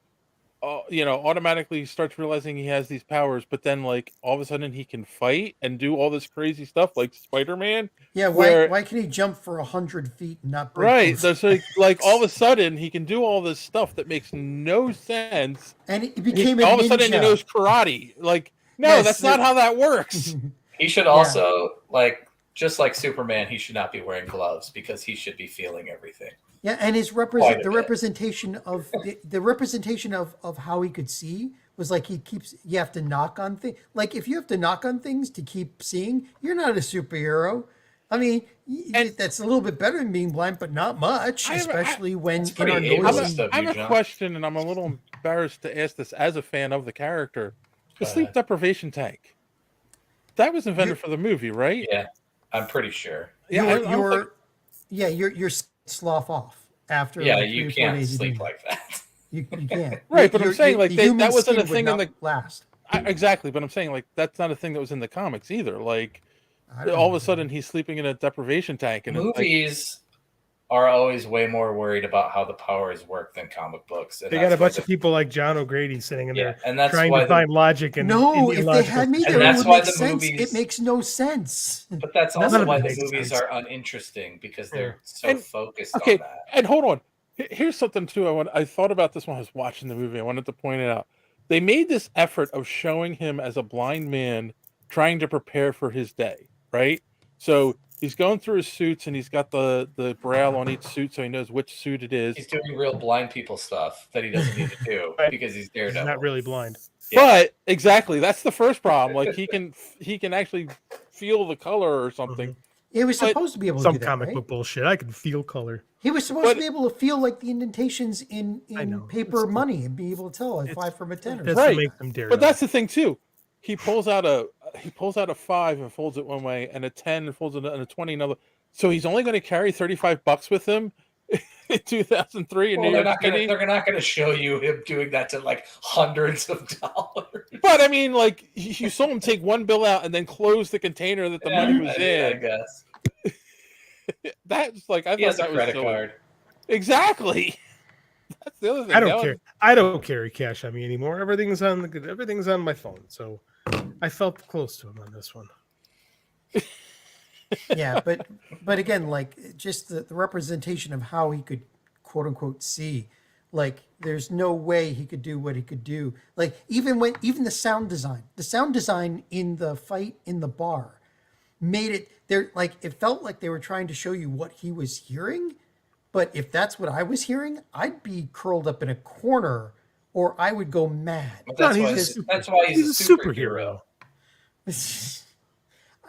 automatically starts realizing he has these powers, but then like all of a sudden he can fight and do all this crazy stuff like Spider-Man. Yeah, why can he jump for 100 feet and not break Right. those- So like all of a sudden he can do all this stuff that makes no sense. And he became a all of a sudden he ninja. knows karate. Like, no, Yes, that's not how that works. He should also, just like Superman, he should not be wearing gloves because he should be feeling everything. Yeah, and his Quite a bit. representation of the representation of how he could see was like you have to knock on things. Like if you have to knock on things to keep seeing, you're not a superhero. I mean, that's a little bit better than being blind, but not much, especially when in our noisy. I have a question, and I'm a little embarrassed to ask this as a fan of the character. The sleep deprivation tank. That was invented for the movie, right? Yeah, I'm pretty sure. Yeah, you're slough off after. Yeah, like 3 you or 4 can't days of sleep doing like that. You can't. Right, but I'm saying like the that human wasn't a skin would thing in not the last. exactly. But I'm saying like that's not a thing that was in the comics either. Like all of a sudden he's sleeping in a deprivation tank, and Movies are always way more worried about how the powers work than comic books. And They got a bunch of people like John O'Grady sitting in there and that's trying why to the- find logic and No, if they illogical- had me And there, it that's would why make the sense. movies- It makes no sense. But that's None also of why it the makes movies sense. are uninteresting because they're so And- focused okay, on that. and hold on. Here's something too. I thought about this when I was watching the movie. I wanted to point it out. They made this effort of showing him as a blind man trying to prepare for his day, right? So he's going through his suits and he's got the braille on each suit so he knows which suit it is. He's doing real blind people stuff that he doesn't need to do because he's He's Daredevil. not really blind. But exactly, that's the first problem. Like he can actually feel the color or something. It was But- supposed to be able to Some do that, comic right? book bullshit. I can feel color. He was supposed to be able to feel like the indentations in know. paper money and be able to tell a 5 from a 10 or That's something. what makes them Daredevil. But that's the thing too. He pulls out a 5 and folds it one way, and a 10 and folds it, and a 20 another. So he's only going to carry $35 with him in 2003 in Well, New they're York City. not going to show you him doing that to like hundreds of dollars. But I mean, like you saw him take one bill out and then close the container that the money was I in. guess That's like I he thought has a that was credit silly. card. Exactly. That's the other thing. I don't Now care. I don't carry cash on me anymore. Everything's on my phone. So I felt close to him on this one. Yeah, but again, like just the representation of how he could quote unquote see, like there's no way he could do what he could do. Like even the sound design in the fight in the bar made it there, like it felt like they were trying to show you what he was hearing. But if that's what I was hearing, I'd be curled up in a corner or I would go mad. But that's why he's a superhero.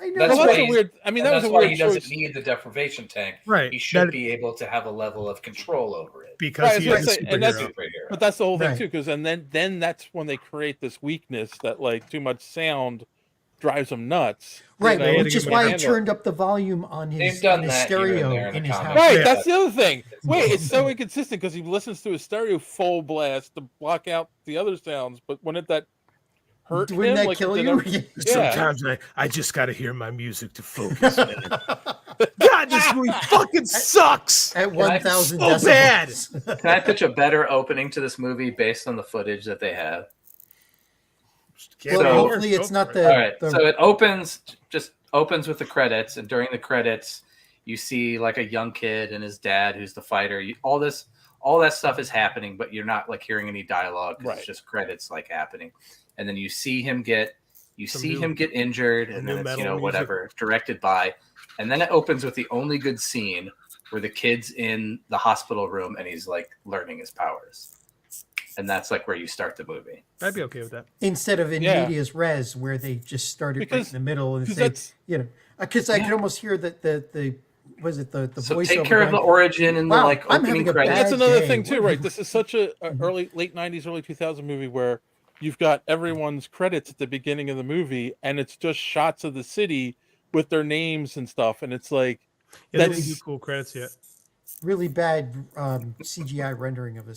I know. That's Well, weird. I mean, that was a weird he choice. doesn't need the deprivation tank. Right. He should be able to have a level of control over it. Because Right, he is a superhero. But that's the whole thing Right. too, because and then that's when they create this weakness that like too much sound drives him nuts. Right, You know? which is why he turned up the volume on his, They've done on his that here and stereo there in in the his comics. house. Right, Yeah. that's the other thing. Wait, it's so inconsistent because he listens to his stereo full blast to block out the other sounds, but wouldn't that hurt Wouldn't him? that Like, kill did you? it- Sometimes I just got to hear my music to focus, man. God, this movie fucking sucks. At 1,000 so decibels. bad. Can I pitch a better opening to this movie based on the footage that they have? Well, So- hopefully it's not the. All right, the so it just opens with the credits, and during the credits, you see like a young kid and his dad, who's the fighter. All that stuff is happening, but you're not like hearing any dialogue. 'Cause It's just credits like happening, and then you see him get injured, and then it's whatever directed by, and then it opens with the only good scene where the kid's in the hospital room and he's like learning his powers, and that's like where you start the movie. I'd be okay with that. Instead of in Yeah. medias res, where they just started right Because- in the middle and because said, that's- because I could almost hear that the was it the So voiceover take care of the going, origin and the "Wow, like I'm opening having a credits. bad That's another day. thing too, right? This is such a late '90s, early 2000 movie where you've got everyone's credits at the beginning of the movie, and it's just shots of the city with their names and stuff, and it's like Yeah, they didn't that's do cool credits yet. really bad CGI rendering of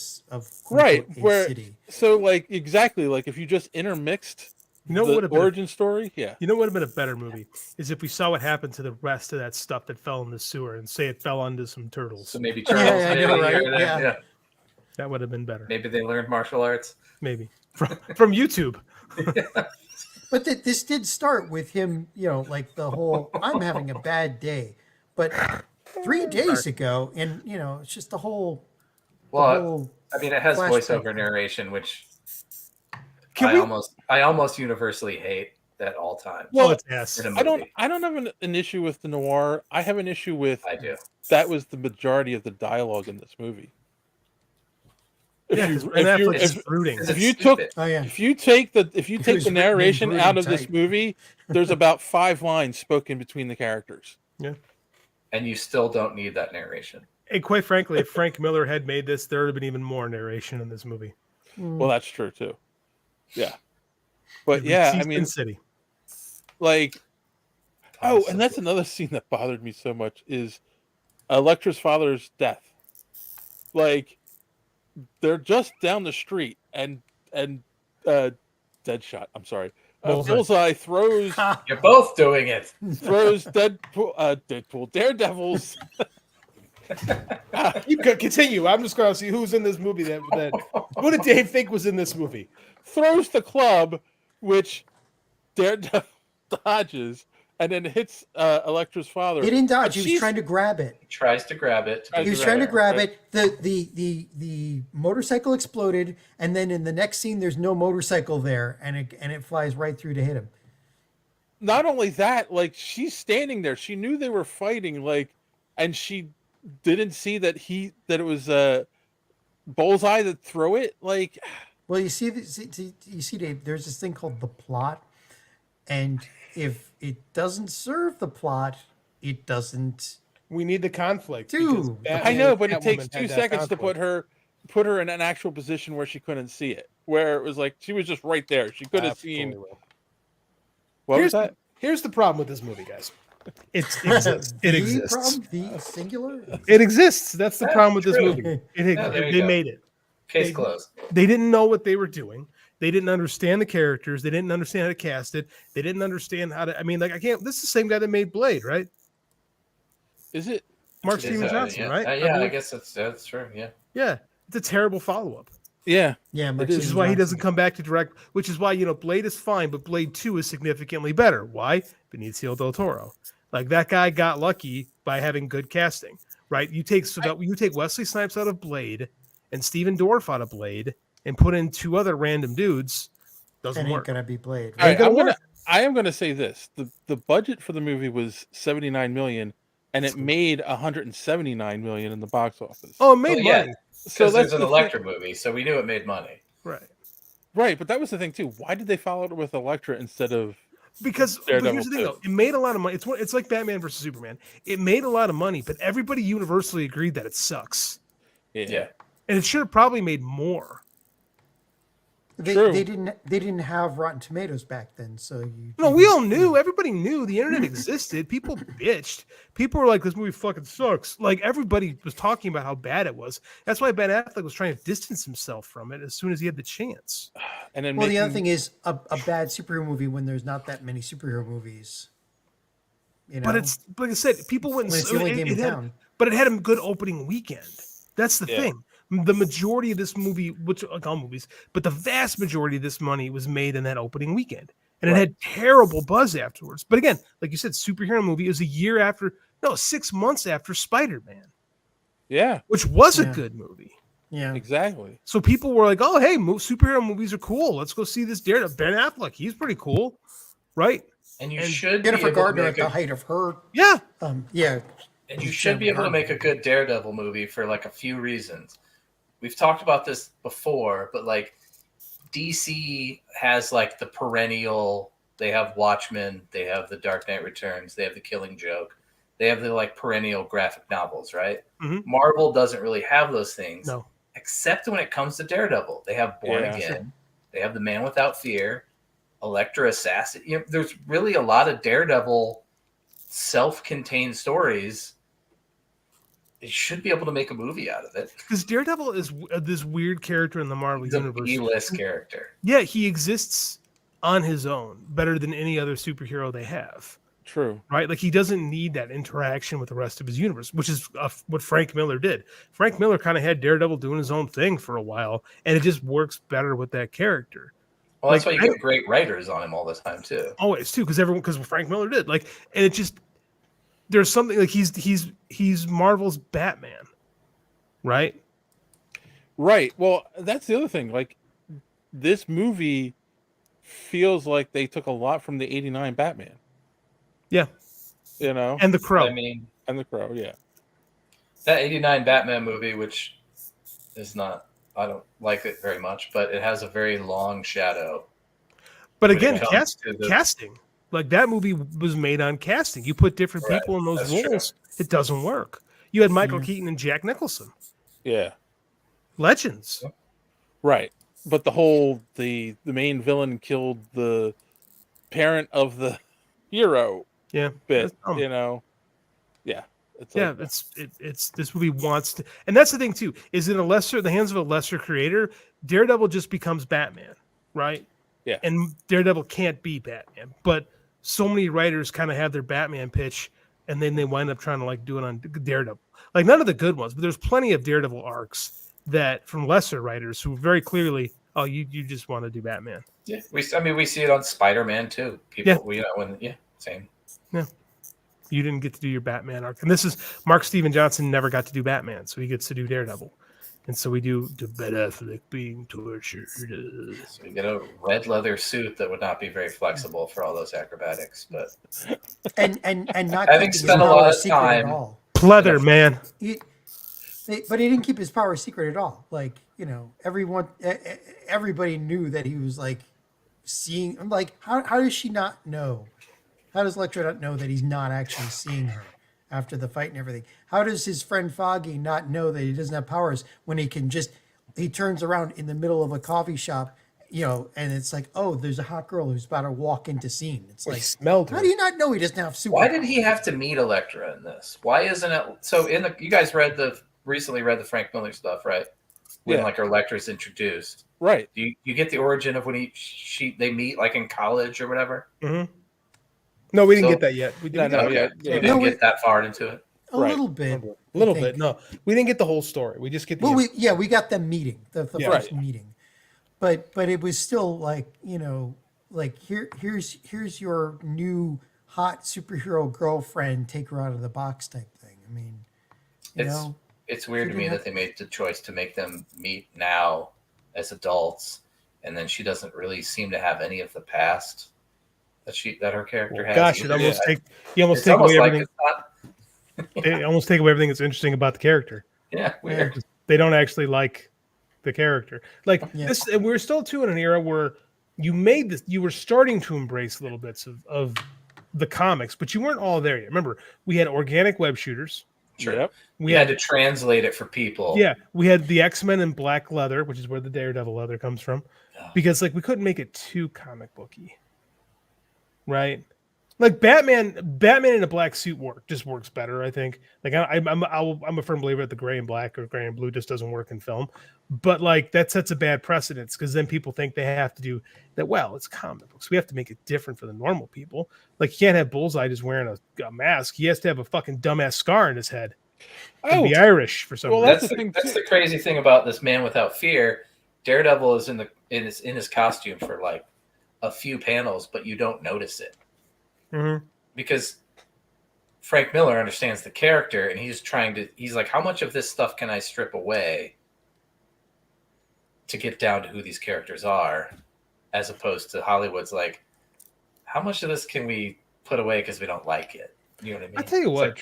right quote, a where city. so like exactly like if you just intermixed You know what the would have been origin story, yeah. You know what would have been a better movie is if we saw what happened to the rest of that stuff that fell in the sewer and say it fell onto some turtles. So maybe turtles. Yeah, I know, maybe, right? here and there, Yeah. That would have been better. Maybe they learned martial arts. Maybe from YouTube. But this did start with him, like the whole "I'm having a bad day," but 3 days ago, and it's just the whole. Well, I mean, it has flashback. voiceover narration, which Can I we- almost universally hate at all times. Well, it's ass. in a I don't movie. have an issue with the noir. I have an issue with I do. that was the majority of the dialogue in this movie. Yeah, If 'cause you- Ben if you- Affleck's if- brooding. if you took Stupid. Oh yeah. if you take the was written in narration out brooding of this type. movie, there's about 5 lines spoken between the characters. And you still don't need that narration. And quite frankly, if Frank Miller had made this, there would have been even more narration in this movie. Well, that's true too. Yeah, but It'd be yeah, I Season mean, City. like, oh, and that's another scene that bothered me so much is Elektra's father's death. Like, they're just down the street, and Deadshot. I'm sorry, Bullseye throws You're both doing it. Daredevil's. You can continue. I'm just going to see who's in this movie. That what did Dave think was in this movie? Throws the club, which Daredevil dodges, and then hits Elektra's father. He didn't dodge. But He was she's- trying to grab it. He tries to grab it. He was trying to grab it. The motorcycle exploded, and then in the next scene, there's no motorcycle there, and it flies right through to hit him. Not only that, like she's standing there. She knew they were fighting, like, and she didn't see that it was Bullseye that threw it. Like, Well, you see, Dave. There's this thing called the plot, and if it doesn't serve the plot, it doesn't. We need the conflict. Dude, because I know, but Batman it takes and 2 Catwoman had that seconds to conflict. put her in an actual position where she couldn't see it. Where it was like she was just right there. She could have Absolutely seen. will. What here's was that? Here's the problem with this movie, guys. It exists. It The exists. problem, the singular. It exists. That's the That's problem with this true. movie. Yeah, there you They go. made it. Case closed. They didn't know what they were doing. They didn't understand the characters. They didn't understand how to cast it. They didn't understand how to. I mean, like I can't. This is the same guy that made Blade, right? Is it? Mark It is, Steven Johnson, yeah. right? Yeah, I believe- guess that's true. Yeah. Yeah, it's a terrible follow-up. Yeah. Yeah, It Mark is. Which is Steven why he Johnson. doesn't come back to direct. Which is why Blade is fine, but Blade 2 is significantly better. Why? Benicio del Toro. Like that guy got lucky by having good casting, right? You take Wesley Snipes out of Blade and Steven Dorff out of Blade and put in 2 other random dudes, doesn't It ain't work. gonna be Blade. All right, Right? I am gonna say this: the budget for the movie was $79 million, and it made $179 million in the box office. Oh, it made money. So Because that's there's an the Elektra movie, so we knew it made money. right. But that was the thing too. Why did they follow it with Elektra instead of? Because but Daredevil here's the thing, 2? though, it made a lot of money. It's like Batman versus Superman. It made a lot of money, but everybody universally agreed that it sucks. Yeah. And it should have probably made more. They didn't have Rotten Tomatoes back then, so No, we all knew. Everybody knew the internet existed. People bitched. People were like, "This movie fucking sucks." Like everybody was talking about how bad it was. That's why Ben Affleck was trying to distance himself from it as soon as he had the chance. And then, the other thing is a bad superhero movie when there's not that many superhero movies. You know, But it's like I said, people went. When it's the only game in town. But it had a good opening weekend. That's the thing. The majority of this movie, which like all movies, but the vast majority of this money was made in that opening weekend, and it had terrible buzz afterwards. But again, like you said, superhero movie is 6 months after Spider-Man. Yeah, which was a good movie. Yeah, exactly. So people were like, "Oh, hey, superhero movies are cool. Let's go see this Daredevil." Ben Affleck, he's pretty cool, right? And you should be Jennifer able to Gardner make at the height of her. Yeah. Yeah. And you should be able to make a good Daredevil movie for like a few reasons. We've talked about this before, but like DC has like the perennial, they have Watchmen, they have the Dark Knight Returns, they have the Killing Joke, they have the like perennial graphic novels, right? Mm-hmm. Marvel doesn't really have those things. No. Except when it comes to Daredevil. They have Born Again, they have The Man Without Fear, Elektra Assassin. You know, there's really a lot of Daredevil self-contained stories. They should be able to make a movie out of it. Because Daredevil is this weird character in the Marvel universe. He's a B-list character. Yeah, he exists on his own better than any other superhero they have. True. Right? Like he doesn't need that interaction with the rest of his universe, which is what Frank Miller did. Frank Miller kind of had Daredevil doing his own thing for a while, and it just works better with that character. Well, that's why you get great writers on him all the time too. Always too, because Frank Miller did. Like, and it just there's something like he's Marvel's Batman, right? Right. Well, that's the other thing. Like, this movie feels like they took a lot from the '89 Batman. Yeah. You know, and the Crow. I mean, and the Crow. Yeah. That '89 Batman movie, which is not, I don't like it very much, but it has a very long shadow. But again, casting. Like that movie was made on casting. You put different Right, people in those that's roles, it doesn't work. You had Michael Keaton and Jack Nicholson. Yeah. Legends. Right. But the main villain killed the parent of the hero. Yeah. Bit, you know. Yeah. It's this movie wants to, and that's the thing too. Is in the hands of a lesser creator, Daredevil just becomes Batman, right? Yeah. And Daredevil can't be Batman, but so many writers kind of have their Batman pitch, and then they wind up trying to like do it on Daredevil. Like none of the good ones, but there's plenty of Daredevil arcs that from lesser writers who very clearly, oh, you just want to do Batman. Yeah, we see it on Spider-Man too. People, same. Yeah. You didn't get to do your Batman arc. And this is Mark Steven Johnson never got to do Batman, so he gets to do Daredevil. And so we do the Ben Affleck being tortured. So we get a red leather suit that would not be very flexible for all those acrobatics, but and not having spent a lot of time. Pleather, man. But he didn't keep his power secret at all. Like, you know, everybody knew that he was like seeing. I'm like, how does she not know? How does Elektra not know that he's not actually seeing her after the fight and everything? How does his friend Foggy not know that he doesn't have powers when he turns around in the middle of a coffee shop, you know, and it's like, oh, there's a hot girl who's about to walk into scene. It's like, smelled her. How do you not know he doesn't have super? Why did he have to meet Elektra in this? Why isn't it so? You guys recently read the Frank Miller stuff, right? When like Elektra's introduced, right? You get the origin of when they meet like in college or whatever. Mm-hmm. No, we didn't get that yet. We didn't didn't get that far into it. A little bit. A little bit. No, we didn't get the whole story. We just get the. Well, we got them meeting the first meeting, but it was still like, you know, like here's your new hot superhero girlfriend, take her out of the box type thing. I mean, it's weird to me that they made the choice to make them meet now as adults, and then she doesn't really seem to have any of the past that her character has. Gosh, you almost take away everything. They almost take away everything that's interesting about the character. Yeah, weird. They don't actually like the character. Like this, and we're still too in an era where you were starting to embrace little bits of the comics, but you weren't all there yet. Remember, we had organic web shooters. Sure. Yep. We had to translate it for people. Yeah, we had the X-Men in black leather, which is where the Daredevil leather comes from, because like we couldn't make it too comic booky, right? Like Batman in a black suit just works better, I think. Like I'm a firm believer that the gray and black or gray and blue just doesn't work in film, but like that sets a bad precedence because then people think they have to do that. Well, it's comic books. We have to make it different for the normal people. Like you can't have Bullseye just wearing a mask. He has to have a fucking dumbass scar in his head. And be Irish for some reason. That's the crazy thing about this Man Without Fear. Daredevil is in his costume for like a few panels, but you don't notice it. Mm-hmm. Because Frank Miller understands the character and he's like, how much of this stuff can I strip away to get down to who these characters are, as opposed to Hollywood's like, how much of this can we put away because we don't like it? You know what I mean? I tell you what,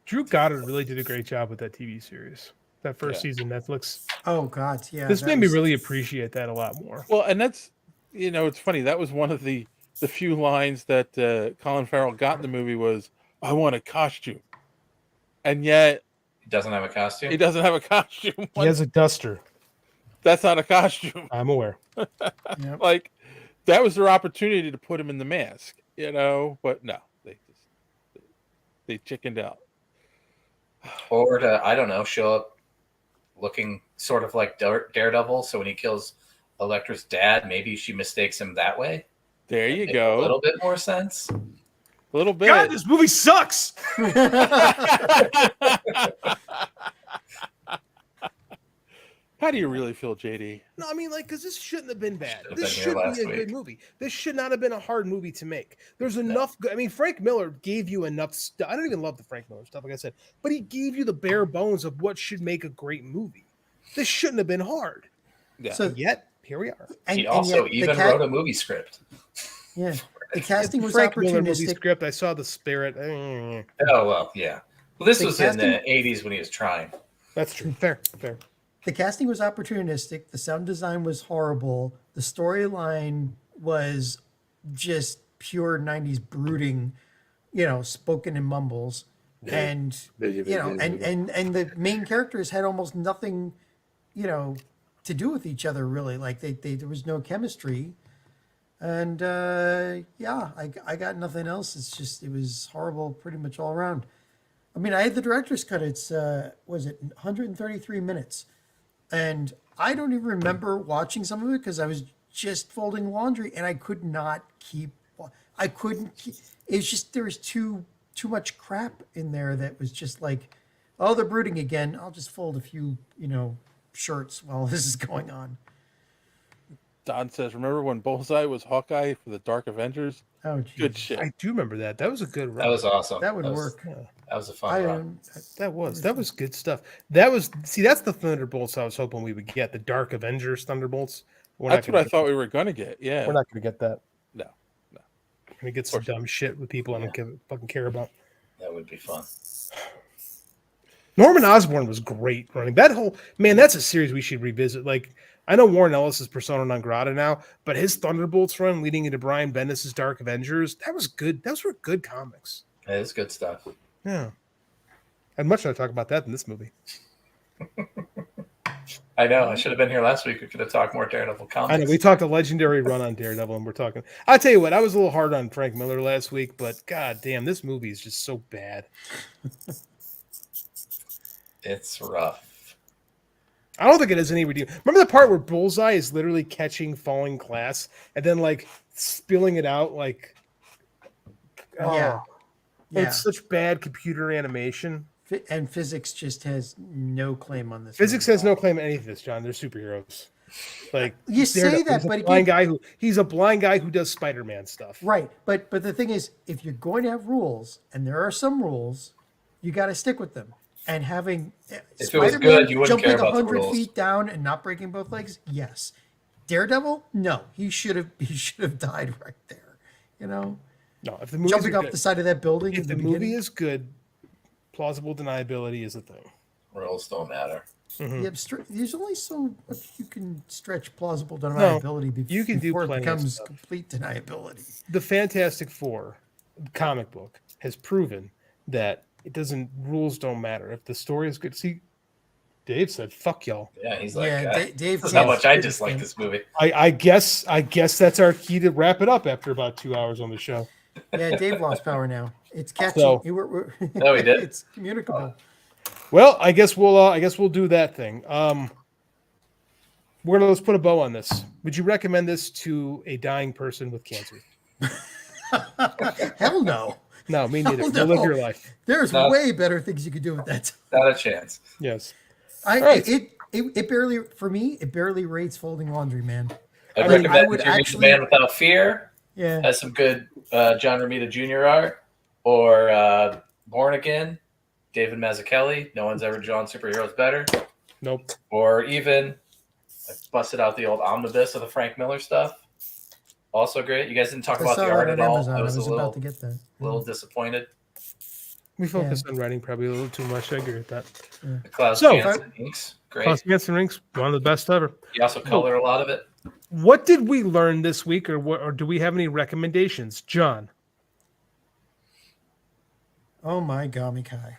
Drew Goddard really did a great job with that TV series. That first season, Netflix. Oh God, yeah. This made me really appreciate that a lot more. Well, and that's it's funny. That was one of the few lines that Colin Farrell got in the movie was, "I want a costume," and yet he doesn't have a costume. He doesn't have a costume. He has a duster. That's not a costume. I'm aware. Yep. Like that was their opportunity to put him in the mask, but no, they chickened out. Or to, I don't know, show up looking sort of like Daredevil. So when he kills Elektra's dad, maybe she mistakes him that way. There you go. A little bit more sense. A little bit. God, this movie sucks. How do you really feel, JD? No, I mean, like, because this shouldn't have been bad. Should've This been here should be last a good week. movie. This should not have been a hard movie to make. There's enough. I mean, Frank Miller gave you enough stuff. I don't even love the Frank Miller stuff, like I said, but he gave you the bare bones of what should make a great movie. This shouldn't have been hard. Yeah. So Yet, here we are. He also even wrote a movie script. Yeah, the casting was Frank Miller movie opportunistic. script. I saw the spirit. Oh, well, yeah. Well, this The was in the casting- 80s when he was trying. That's true. Fair. The casting was opportunistic. The sound design was horrible. The storyline was just pure 90s brooding, spoken in mumbles. And, and the main characters had almost nothing, to do with each other, really. Like, there was no chemistry. And, I got nothing else. It was horrible pretty much all around. I mean, I had the director's cut. It's, 133 minutes. And I don't even remember watching some of it because I was just folding laundry and I could not keep. It's just there was too much crap in there that was just like, oh, they're brooding again. I'll just fold a few, shirts while this is going on. Don says, "Remember when Bullseye was Hawkeye for the Dark Avengers? Oh, geez. Good shit." I do remember that. That was a good run. That was awesome. That would work. That was a fun run. That was good stuff. That's the Thunderbolts I was hoping we would get. The Dark Avengers Thunderbolts. That's what I thought we were going to get. Yeah. We're not going to get that. No. We're going to get some dumb shit with people I don't fucking care about. That would be fun. Norman Osborn was great running that whole that's a series we should revisit. Like, I know Warren Ellis is persona non grata now, but his Thunderbolts run leading into Brian Bendis' Dark Avengers, that was good. Those were good comics. It is good stuff. Yeah. I'd much rather talk about that than this movie. I know. I should have been here last week. We could have talked more Daredevil comics. I know. We talked a legendary run on Daredevil, and we're talking. I'll tell you what, I was a little hard on Frank Miller last week, but god damn, this movie is just so bad. It's rough. I don't think it has any redeem. Remember the part where Bullseye is literally catching falling glass and then like spilling it out like it's such bad computer animation. And physics just has no claim on this. Physics has no claim on any of this, John. They're superheroes. Like You say that, but he's a blind guy who does Spider-Man stuff. Right, but the thing is, if you're going to have rules, and there are some rules, you got to stick with them. And having if it was good, you wouldn't care jumping about the 100 rules. feet down and not breaking both legs, yes. Daredevil, no, he should have died right there. You know, no, if the movie jumping off the side of that building. If the movie is good, plausible deniability is a thing. Rules don't matter. Yeah, there's only so much you can stretch plausible deniability you can do before it plenty becomes of stuff. complete deniability. The Fantastic Four comic book has proven that rules don't matter. If the story is good, see, Dave said, "Fuck y'all." Yeah, he's like, Dave. That's how much I dislike this movie. I guess that's our key to wrap it up after about 2 hours on the show. Yeah, Dave lost power now. It's catchy. So- No, he did. It's communicable. Well, I guess we'll do that thing. Let's put a bow on this. Would you recommend this to a dying person with cancer? Hell no. No, me neither. No. Live your life. There's way better things you could do with that. Not a chance. Yes. It barely rates Folding Laundry, man. I'd recommend The Man Without Fear. Yeah. Has some good John Romita Jr. art. Or Born Again, David Mazzucchelli. No one's ever drawn superheroes better. Nope. Or even I busted out the old omnibus of the Frank Miller stuff. Also great. You guys didn't talk about the art at all. Amazon. I was about to get that. A little disappointed. We focused on writing probably a little too much. I agree with that. Yeah. The Klaus Janson inks. Great. Klaus Janson inks, one of the best ever. You also color a lot of it. What did we learn this week, or do we have any recommendations, John? Oh my Gami Kai.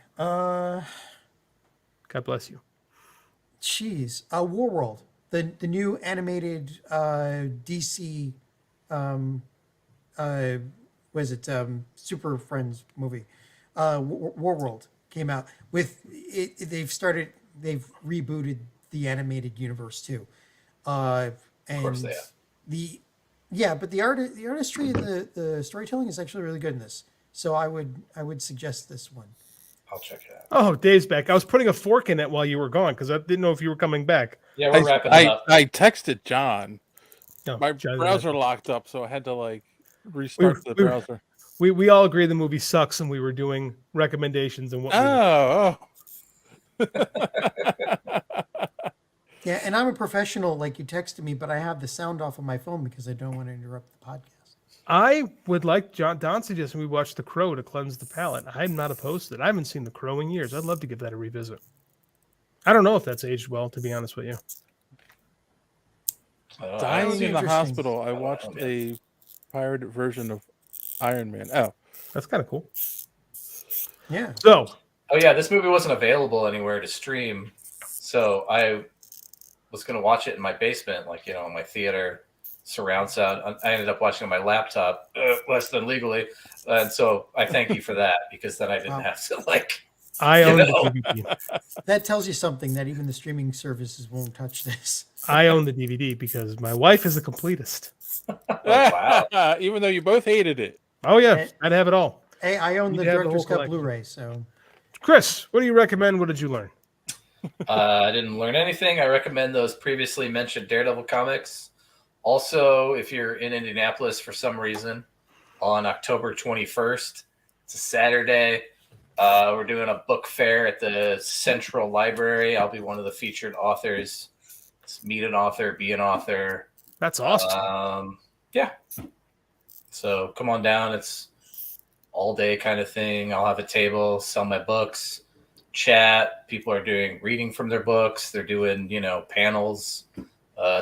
God bless you. Jeez. War World. The new animated DC was it Super Friends movie. War World came out with it. They've rebooted the animated universe too. And of course they have. but the artistry and the storytelling is actually really good in this. So I would suggest this one. I'll check it out. Oh, Dave's back. I was putting a fork in it while you were gone because I didn't know if you were coming back. Yeah, we're wrapping it up. I texted John. No, My John browser locked up, so I had to restart the browser. We all agree the movie sucks, and we were doing recommendations and what. Yeah, and I'm a professional, like you texted me, but I have the sound off of my phone because I don't want to interrupt the podcast. I would like Don suggested we watch The Crow to cleanse the palate. I'm not opposed to it. I haven't seen The Crow in years. I'd love to give that a revisit. I don't know if that's aged well, to be honest with you. Dying in the hospital, I watched a pirated version of Iron Man. Oh, that's kind of cool. Yeah. So. Oh yeah, this movie wasn't available anywhere to stream, so I was going to watch it in my basement, in my theater surround sound. I ended up watching on my laptop, less than legally, and so I thank you for that because then I didn't have to I own the DVD. That tells you something that even the streaming services won't touch this. I own the DVD because my wife is a completist. Wow! Even though you both hated it. Oh yeah, I'd have it all. Hey, I own You'd the have director's whole cut collection. Blu-ray, so. Chris, what do you recommend? What did you learn? I didn't learn anything. I recommend those previously mentioned Daredevil comics. Also, if you're in Indianapolis for some reason, on October 21st, it's a Saturday. We're doing a book fair at the Central Library. I'll be one of the featured authors. It's meet an author, be an author. That's awesome. Yeah. So come on down. It's all day kind of thing. I'll have a table, sell my books, chat. People are doing reading from their books. They're doing, panels,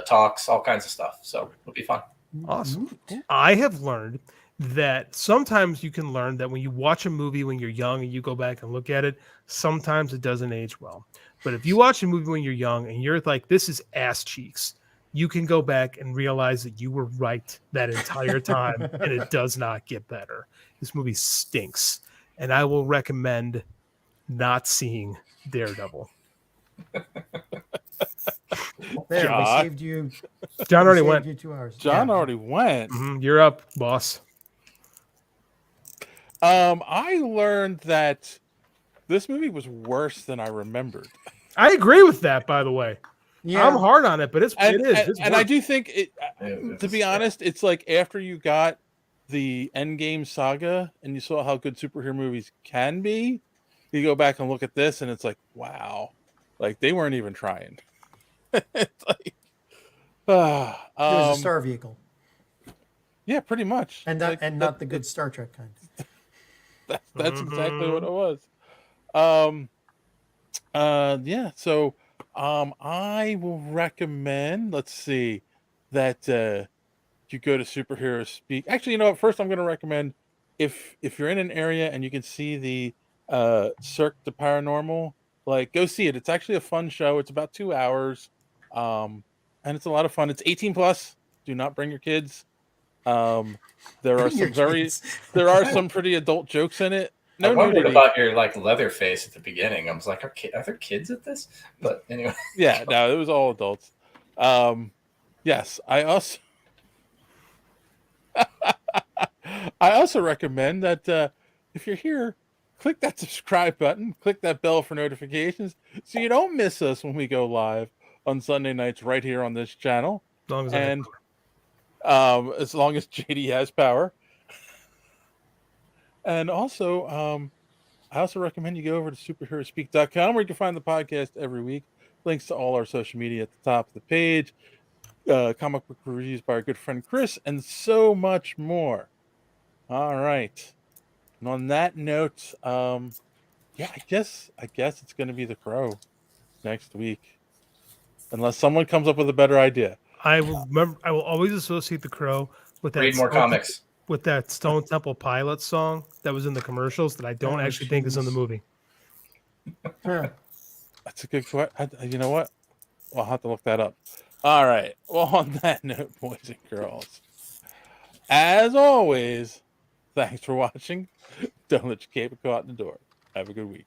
talks, all kinds of stuff. So it'll be fun. Awesome. I have learned that sometimes you can learn that when you watch a movie when you're young and you go back and look at it, sometimes it doesn't age well. But if you watch a movie when you're young and you're like, this is ass cheeks, you can go back and realize that you were right that entire time and it does not get better. This movie stinks. And I will recommend not seeing Daredevil. There, John. we saved you. John already saved went. You 2 hours. John Yeah. already went. You're up, boss. I learned that this movie was worse than I remembered. I agree with that, by the way. I'm hard on it, but it is. It's and I work. do think it. To be honest, it's like after you got the Endgame saga and you saw how good superhero movies can be, you go back and look at this, and it's like, wow, like they weren't even trying. It's like, It was a star vehicle, yeah, pretty much, and not the good Star Trek kind. That's exactly what it was. Yeah. So, I will recommend. Let's see that you go to Superhero Speak. Actually, you know what? First, I'm going to recommend if you're in an area and you can see the Cirque du Paranormal, like go see it. It's actually a fun show. It's about 2 hours, and it's a lot of fun. It's 18 plus. Do not bring your kids. There are there are some pretty adult jokes in it. I No wondered nudity. about your like leather face at the beginning. I was like, are there kids at this? But anyway. Yeah, no, it was all adults. Yes, I also recommend that if you're here, click that subscribe button, click that bell for notifications, so you don't miss us when we go live on Sunday nights right here on this channel. As long as and as long as JD has power. And also, I also recommend you go over to superheroespeak.com where you can find the podcast every week. Links to all our social media at the top of the page, comic book reviews by our good friend Chris, and so much more. All right. And on that note, yeah, I guess it's going to be The Crow next week, unless someone comes up with a better idea. I will remember. I will always associate The Crow with that. Read more comics. With that Stone Temple Pilots song that was in the commercials that I don't actually think is in the movie. That's a good question. You know what? I'll have to look that up. All right. Well, on that note, boys and girls, as always, thanks for watching. Don't let your cape go out the door. Have a good week.